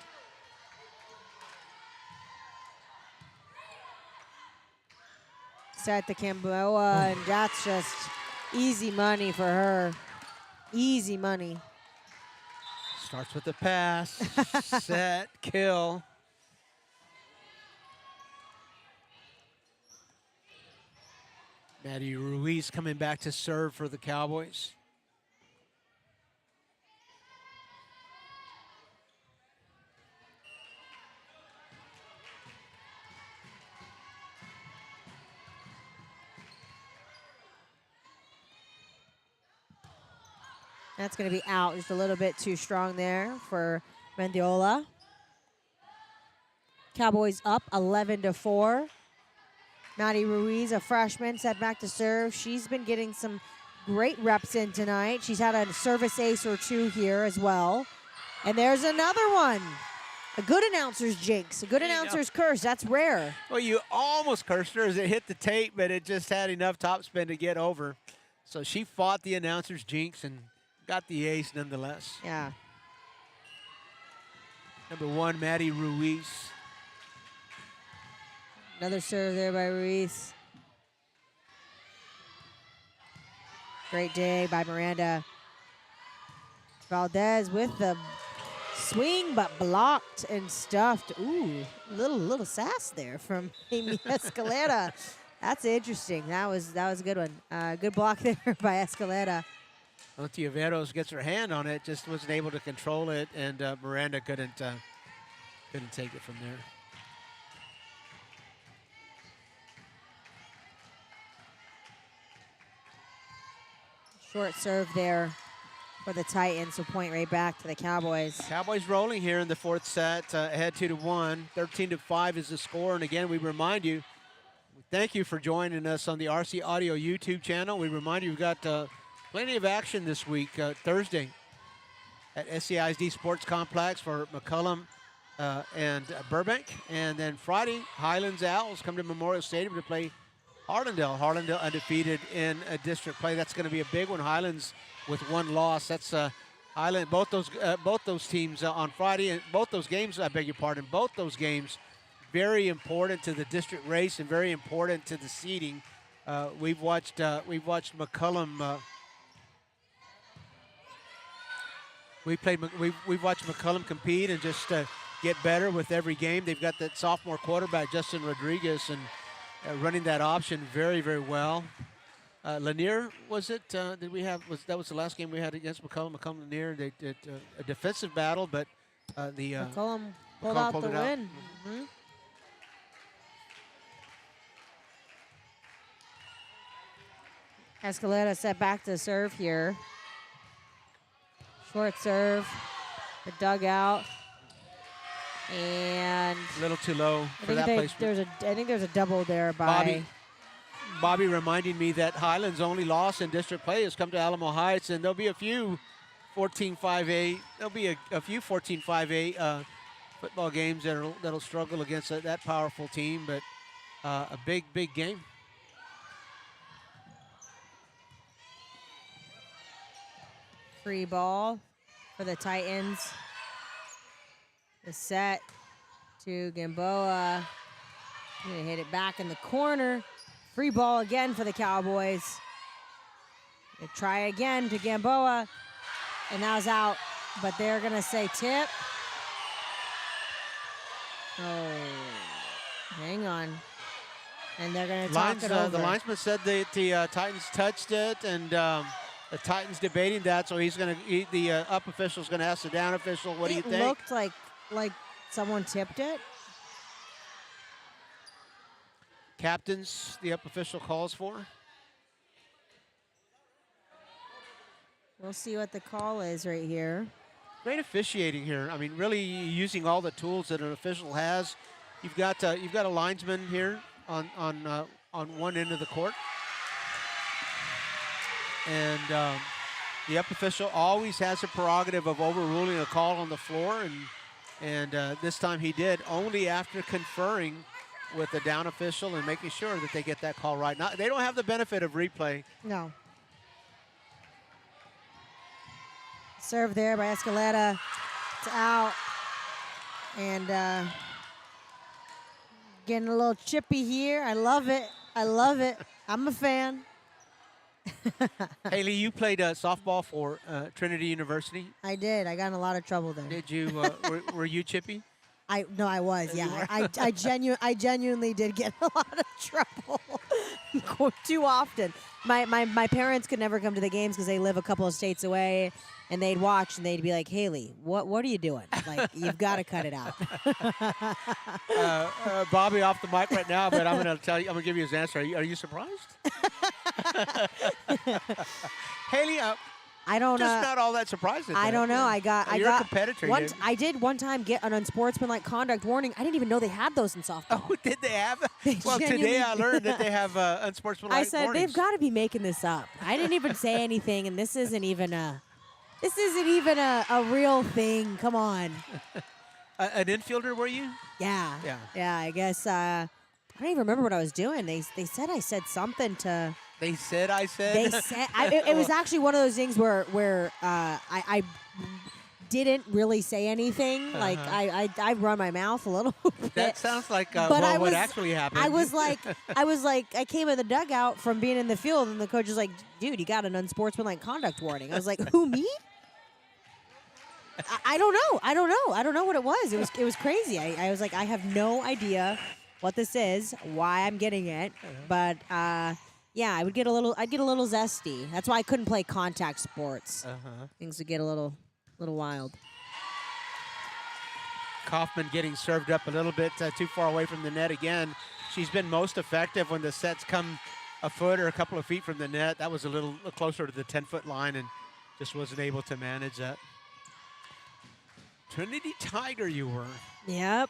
Set to Gamboa, and that's just easy money for her. Easy money. Starts with the pass, set, kill. Maddie Ruiz coming back to serve for the Cowboys. That's going to be out just a little bit too strong there for Mendiola. Cowboys up 11-4. Maddie Ruiz, a freshman, set back to serve. She's been getting some great reps in tonight. She's had a service ace or two here as well. And there's another one. A good announcer's jinx, a good announcer's curse. That's rare. Well, you almost cursed her as it hit the tape, but it just had enough topspin to get over. So she fought the announcer's jinx and got the ace nonetheless. Yeah. Number 1, Maddie Ruiz. Another serve there by Ruiz. Great day by Miranda. Valdez with the swing, but blocked and stuffed. Ooh, little sass there from Amy Escalera. That's interesting. That was a good one. Good block there by Escalera. Well, Tiaveros gets her hand on it, just wasn't able to control it, and Miranda couldn't take it from there. Short serve there for the Titans, so point right back to the Cowboys. Cowboys rolling here in the 4th set, ahead 2-1. 13-5 is the score, and again, we remind you, thank you for joining us on the RC Audio YouTube channel. We remind you we've got plenty of action this week, Thursday at SCISD Sports Complex for McCollum and Burbank, and then Friday, Highlands Owls come to Memorial Stadium to play Harlandale. Harlandale undefeated in a district play. That's going to be a big one. Highlands with 1 loss. That's Highland. Both those teams on Friday, and both those games. I beg your pardon. Both those games very important to the district race and very important to the seeding. We've watched McCollum. We've watched McCollum compete and just get better with every game. They've got that sophomore quarterback Justin Rodriguez and running that option very, very well. Lanier, was it? That was the last game we had against McCollum. McCollum Lanier. They did a defensive battle, but McCollum pulled out the win. Mm-hmm. Escalera set back to serve here. Short serve, the dugout, and a little too low for that placement. I think there's a double there by Bobby reminding me that Highlands' only loss in district play has come to Alamo Heights, and there'll be a few 14-5A. There'll be a few 14-5A football games that'll struggle against that powerful team, but a big game. Free ball for the Titans. The set to Gamboa. Gonna hit it back in the corner. Free ball again for the Cowboys. They try again to Gamboa, and that was out, but they're gonna say tip. Oh, hang on. And they're gonna talk it over. The linesman said that the Titans touched it, and the Titans debating that, so the up official's gonna ask the down official, what do you think? It looked like someone tipped it. Captains, the up official calls for. We'll see what the call is right here. Great officiating here. I mean, really using all the tools that an official has. You've got a linesman here on one end of the court, and the up official always has a prerogative of overruling a call on the floor, and this time he did, only after conferring with the down official and making sure that they get that call right. They don't have the benefit of replay. No. Serve there by Escalera. It's out. And getting a little chippy here. I love it. I love it. I'm a fan. Haley, you played softball for Trinity University. I did. I got in a lot of trouble there. Did you? Were you chippy? I was. Yeah, I genuinely did get in a lot of trouble too often. My parents could never come to the games because they live a couple of states away, and they'd watch and they'd be like, "Haley, what are you doing? Like, you've got to cut it out." Bobby off the mic right now, but I'm going to tell you. I'm going to give you his answer. Are you surprised? Haley, I don't Just not all that surprised at I that. don't know. Yeah. I You're got a competitor. One, I did one time get an unsportsmanlike conduct warning. I didn't even know they had those in softball. Oh, did they have? Well, today genuinely I learned that they have unsportsmanlike I said warnings. they've got to be making this up. I didn't even say anything, and this isn't even a real thing. Come on. An infielder, were you? Yeah. Yeah. I guess I don't even remember what I was doing. They said I said something to. They said I said. They said it was actually one of those things where I didn't really say anything. Like I run my mouth a little bit. That sounds like but what actually happened. I was like, I came in the dugout from being in the field, and the coach was like, "Dude, you got an unsportsmanlike conduct warning." I was like, "Who, me?" I don't know. I don't know what it was. It was crazy. I was like, I have no idea what this is, why I'm getting it, but yeah, I'd get a little zesty. That's why I couldn't play contact sports. Things would get a little wild. Kaufman getting served up a little bit too far away from the net again. She's been most effective when the sets come a foot or a couple of feet from the net. That was a little closer to the 10-foot line and just wasn't able to manage that. Trinity Tiger you were. Yep.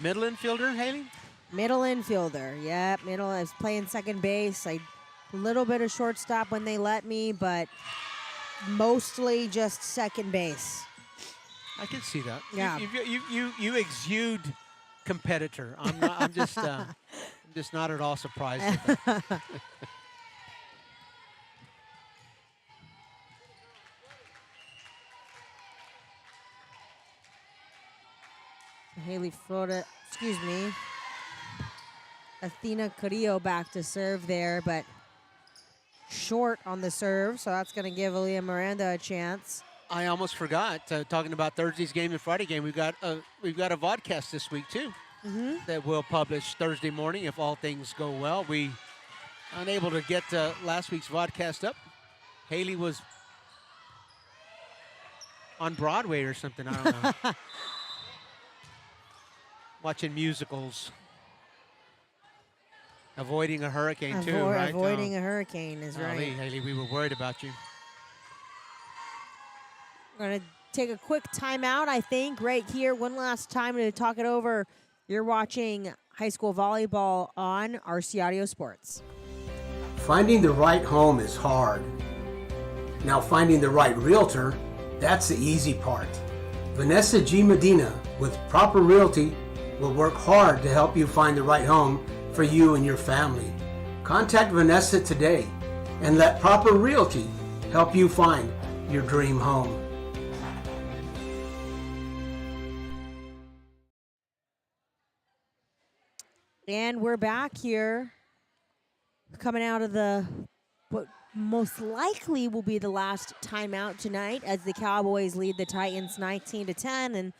Middle infielder, Haley? Middle infielder. Yep, middle. I was playing second base. A little bit of shortstop when they let me, but mostly just second base. I can see that. Yeah. You exude competitor. I'm just not at all surprised at that. Haley Florida, Athena Carrillo back to serve there, but short on the serve, so that's going to give Aaliyah Miranda a chance. I almost forgot, talking about Thursday's game and Friday game, we've got a vodcast this week too that we'll publish Thursday morning if all things go well. We unable to get last week's vodcast up. Haley was on Broadway or something, I don't know. Watching musicals. Avoiding a hurricane too, right? Avoiding a hurricane is right. Haley, we were worried about you. We're going to take a quick timeout, I think, right here. One last time to talk it over. You're watching high school volleyball on RC Audio Sports. Finding the right home is hard. Now finding the right realtor, that's the easy part. Vanessa G. Medina with Proper Realty will work hard to help you find the right home for you and your family. Contact Vanessa today and let Proper Realty help you find your dream home. And we're back here, coming out of what most likely will be the last timeout tonight as the Cowboys lead the Titans 19-10. And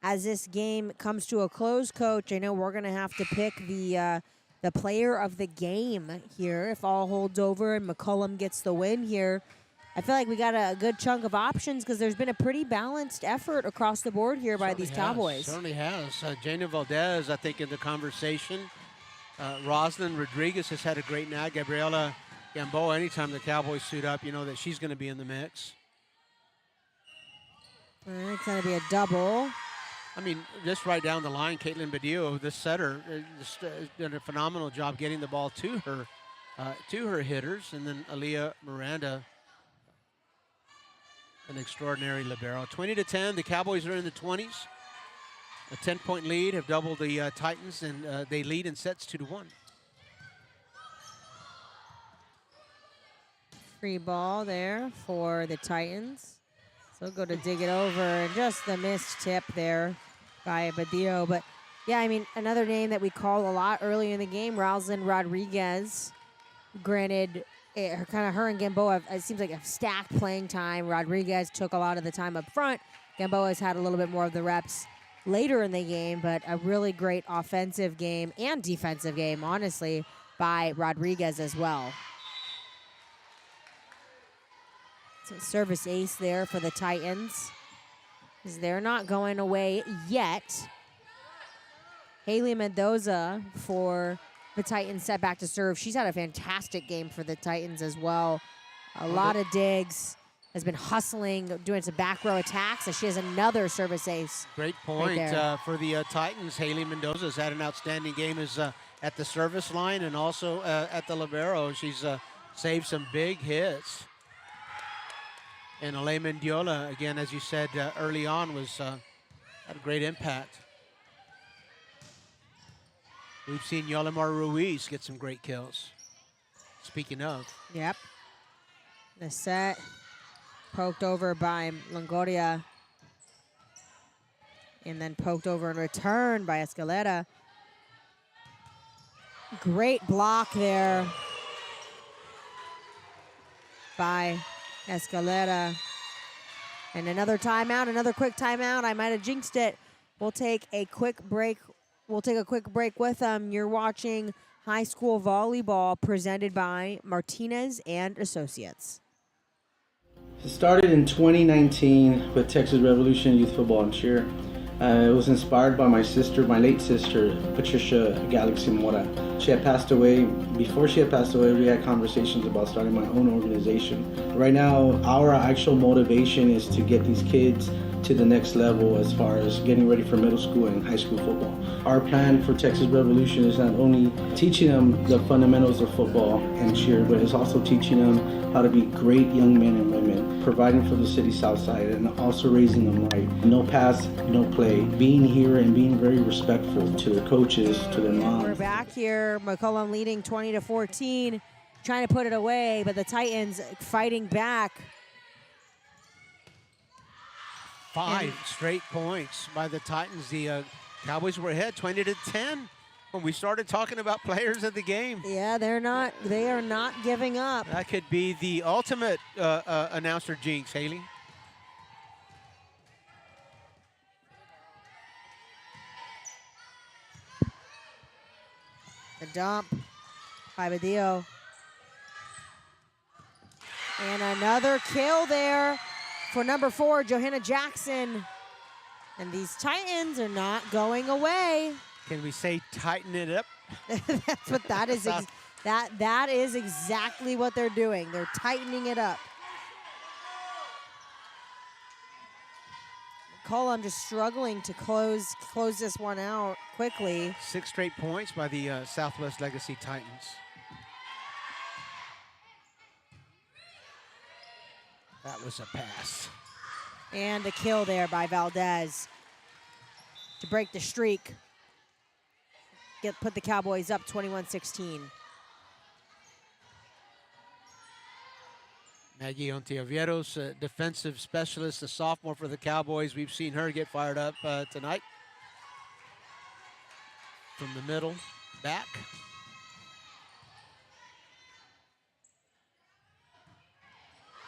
as this game comes to a close, Coach, I know we're going to have to pick the player of the game here if all holds over and McCollum gets the win here. I feel like we got a good chunk of options because there's been a pretty balanced effort across the board here by these Cowboys. Certainly has. Jana Valdez, I think, in the conversation. Roslyn Rodriguez has had a great night. Gabriela Gamboa, anytime the Cowboys suit up, you know that she's going to be in the mix. It's going to be a double. I mean, just right down the line, Caitlin Badillo, the setter, has done a phenomenal job getting the ball to her hitters. And then Aaliyah Miranda, an extraordinary libero. 20-10, the Cowboys are in the 20s. A 10-point lead, have doubled the Titans, and they lead in sets 2-1. Free ball there for the Titans. So go to dig it over, and just the missed tip there by Badillo. But yeah, I mean, another name that we called a lot earlier in the game, Roslyn Rodriguez. Granted, her and Gamboa, it seems like a stacked playing time. Rodriguez took a lot of the time up front. Gamboa's had a little bit more of the reps later in the game, but a really great offensive game and defensive game, honestly, by Rodriguez as well. So service ace there for the Titans, because they're not going away yet. Haley Mendoza for the Titans set back to serve. She's had a fantastic game for the Titans as well. A lot of digs. Has been hustling, doing some back row attacks, and she has another service ace. Great point right for the Titans. Haley Mendoza has had an outstanding game at the service line and also at the libero. She's saved some big hits. And Ale Mendiola, again, as you said early on, was had a great impact. We've seen Yolimar Ruiz get some great kills. Speaking of. Yep. The set poked over by Longoria. And then poked over in return by Escalera. Great block there by Escalera. And another timeout, another quick timeout. I might have jinxed it. We'll take a quick break. We'll take a quick break with them. You're watching High School Volleyball presented by Martinez and Associates. It started in 2019 with Texas Revolution Youth Football and Cheer. It was inspired by my sister, my late sister, Patricia Galaxy Mora. She had passed away. Before she had passed away, we had conversations about starting my own organization. Right now, our actual motivation is to get these kids to the next level as far as getting ready for middle school and high school football. Our plan for Texas Revolution is not only teaching them the fundamentals of football and cheer, but it's also teaching them how to be great young men and women, providing for the city south side and also raising them right. No pass, no play. Being here and being very respectful to their coaches, to their moms. We're back here. McCollum leading 20-14, trying to put it away, but the Titans fighting back. 5 straight points by the Titans. The Cowboys were ahead 20-10 when we started talking about players of the game. Yeah, they are not giving up. That could be the ultimate announcer jinx, Haley. The dump by Badillo. And another kill there for number 4, Johanna Jackson. And these Titans are not going away. Can we say tighten it up? That's what that is. That is exactly what they're doing. They're tightening it up. McCollum just struggling to close this one out quickly. 6 straight points by the Southwest Legacy Titans. That was a pass. And a kill there by Valdez to break the streak. Put the Cowboys up 21-16. Maggie Ontiveros, defensive specialist, a sophomore for the Cowboys. We've seen her get fired up tonight. From the middle, back.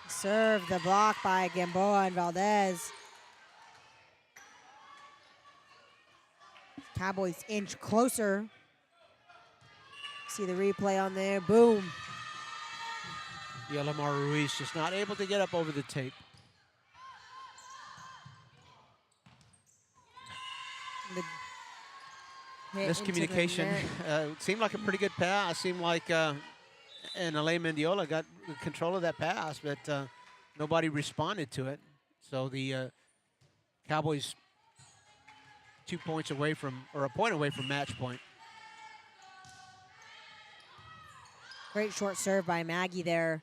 Serve the block by Gamboa and Valdez. Cowboys inch closer. See the replay on there, boom. Yolimar Ruiz just not able to get up over the tape. Miscommunication. It seemed like a pretty good pass. Seemed like and Ale Mendiola got control of that pass, but nobody responded to it. So the Cowboys 2 points away from, or a point away from match point. Great short serve by Maggie there.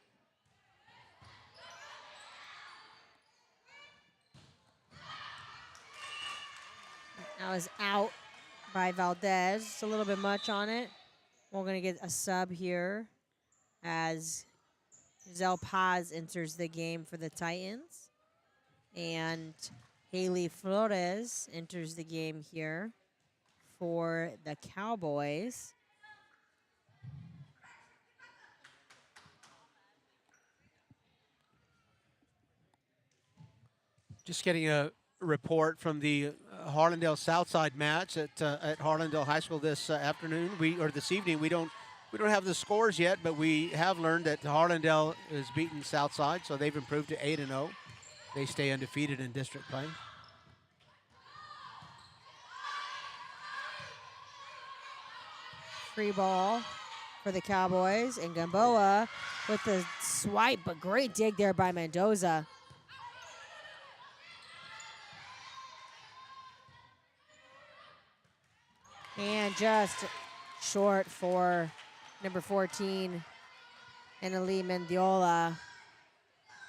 That was out by Valdez. Just a little bit much on it. We're going to get a sub here as Giselle Paz enters the game for the Titans. And Haley Flores enters the game here for the Cowboys. Just getting a report from the Harlandale Southside match at Harlandale High School this afternoon. This evening. We don't have the scores yet, but we have learned that Harlandale has beaten Southside, so they've improved to 8-0. They stay undefeated in district play. Free ball for the Cowboys. And Gamboa with the swipe, but great dig there by Mendoza. And just short for number 14, Anneli Mendiola.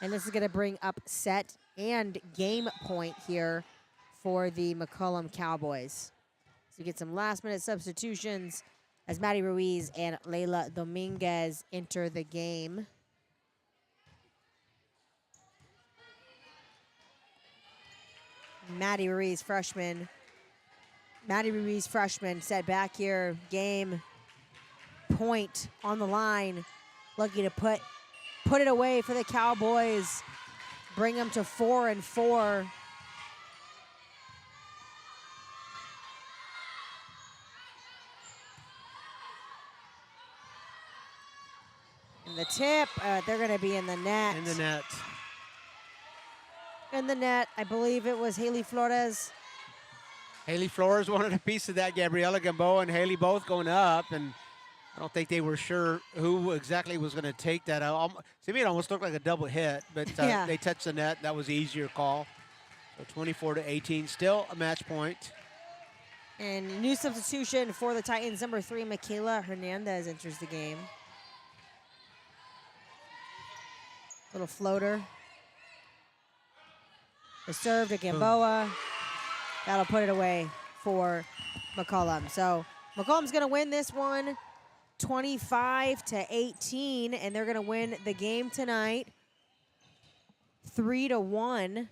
And this is going to bring up set and game point here for the McCollum Cowboys. So we get some last-minute substitutions as Maddie Ruiz and Leila Dominguez enter the game. Maddie Ruiz, freshman, set back here. Game point on the line. Looking to put it away for the Cowboys. Bring them to 4-4. And the tip, they're going to be in the net. In the net. In the net, I believe it was Haley Flores. Haley Flores wanted a piece of that. Gabriela Gamboa and Haley both going up, and I don't think they were sure who exactly was going to take that. To me, it almost looked like a double hit, but Yeah. They touched the net. That was the easier call. So 24-18, still a match point. And new substitution for the Titans, number 3, Michaela Hernandez enters the game. Little floater. The serve to Gamboa. That'll put it away for McCollum. So McCollum's going to win this one 25-18, and they're going to win the game tonight 3-1.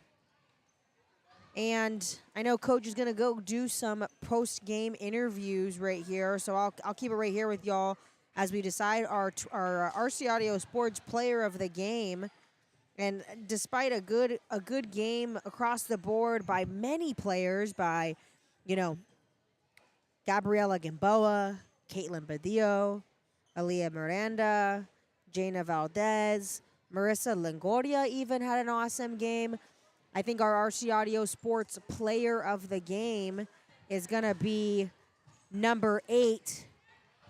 And I know Coach is going to go do some post-game interviews right here, so I'll keep it right here with y'all as we decide our RC Audio Sports Player of the Game. And despite a good game across the board by many players, by, Gabriela Gamboa, Caitlin Badillo, Aaliyah Miranda, Jaina Valdez, Marissa Longoria even had an awesome game. I think our RC Audio Sports Player of the Game is going to be number 8,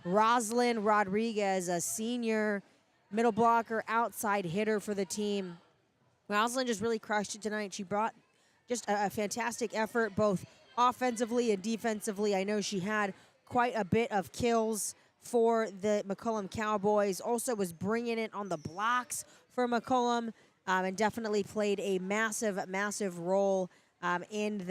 Roslyn Rodriguez, a senior middle blocker, outside hitter for the team. Roslyn just really crushed it tonight. She brought just a fantastic effort, both offensively and defensively. I know she had quite a bit of kills for the McCollum Cowboys. Also was bringing it on the blocks for McCollum, and definitely played a massive, massive role in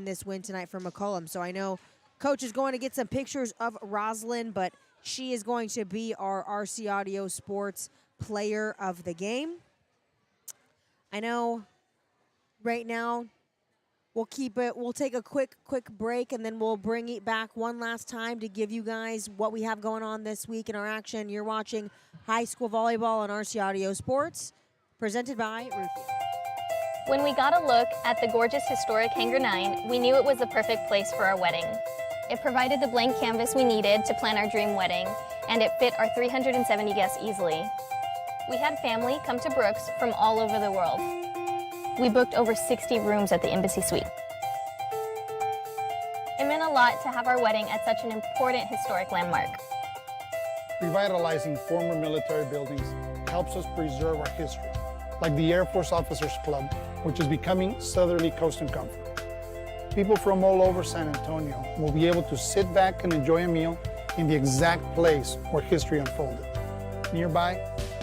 this win tonight for McCollum. So I know Coach is going to get some pictures of Roslyn, but she is going to be our RC Audio Sports Player of the Game. I know right now we'll take a quick break, and then we'll bring it back one last time to give you guys what we have going on this week in our action. You're watching High School Volleyball on RC Audio Sports, presented by Rufio. When we got a look at the gorgeous historic Hangar 9, we knew it was the perfect place for our wedding. It provided the blank canvas we needed to plan our dream wedding, and it fit our 370 guests easily. We had family come to Brooks from all over the world. We booked over 60 rooms at the Embassy Suite. It meant a lot to have our wedding at such an important historic landmark. Revitalizing former military buildings helps us preserve our history, like the Air Force Officers Club, which is becoming Southerly Coast and Comfort. People from all over San Antonio will be able to sit back and enjoy a meal in the exact place where history unfolded. Nearby,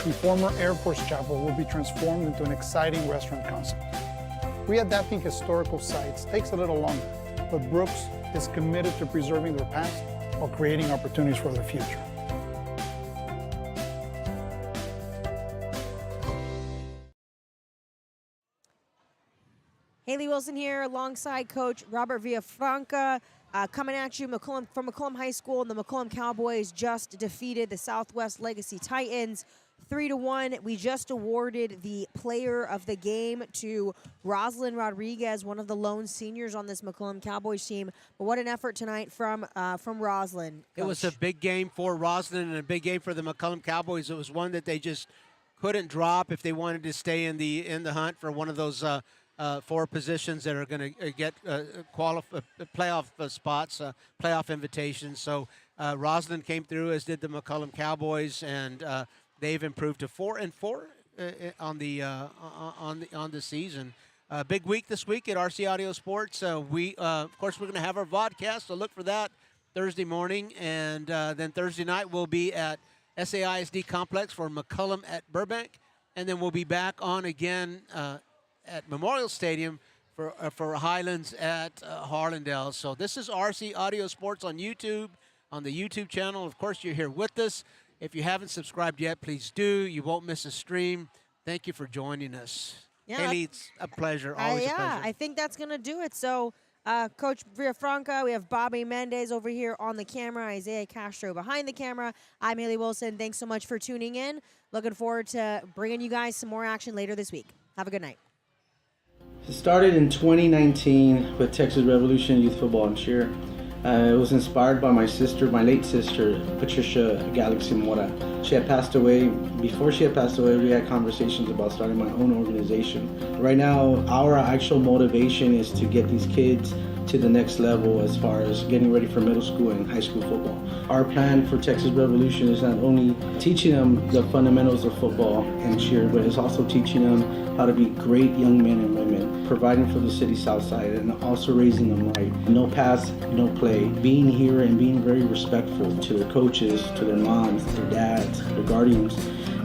the former Air Force Chapel will be transformed into an exciting restaurant concept. Readapting historical sites takes a little longer, but Brooks is committed to preserving their past while creating opportunities for their future. Haley Wilson here alongside Coach Robert Villafranca, coming at you from McCollum High School. And the McCollum Cowboys just defeated the Southwest Legacy Titans 3-1. We just awarded the Player of the Game to Roslyn Rodriguez, one of the lone seniors on this McCollum Cowboys team. But what an effort tonight from Roslyn, Coach. It was a big game for Roslyn and a big game for the McCollum Cowboys. It was one that they just couldn't drop if they wanted to stay in the hunt for one of those 4 positions that are going to get playoff spots, playoff invitations. So Roslyn came through, as did the McCollum Cowboys, and they've improved to 4-4 on the season. Big week this week at RC Audio Sports. We of course we're going to have our vodcast, so look for that Thursday morning, and then Thursday night we'll be at SAISD Complex for McCollum at Burbank, and then we'll be back on again at Memorial Stadium for Highlands at Harlandale. So this is RC Audio Sports on YouTube, on the YouTube channel. Of course, you're here with us. If you haven't subscribed yet, please do. You won't miss a stream. Thank you for joining us. Yeah. Haley, it's a pleasure. Always a pleasure. I think that's going to do it. So, Coach Villafranca, we have Bobby Mendez over here on the camera, Isaiah Castro behind the camera. I'm Haley Wilson. Thanks so much for tuning in. Looking forward to bringing you guys some more action later this week. Have a good night. It started in 2019 with Texas Revolution Youth Football and Cheer. It was inspired by my late sister, Patricia Galaxy Mora. She had passed away. Before she had passed away, we had conversations about starting my own organization. Right now, our actual motivation is to get these kids to the next level as far as getting ready for middle school and high school football. Our plan for Texas Revolution is not only teaching them the fundamentals of football and cheer, but it's also teaching them how to be great young men and women, providing for the city south side and also raising them right. No pass, no play. Being here and being very respectful to their coaches, to their moms, their dads, their guardians.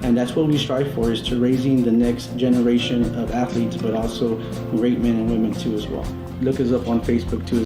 And that's what we strive for, is to raising the next generation of athletes, but also great men and women too as well. Look us up on Facebook too.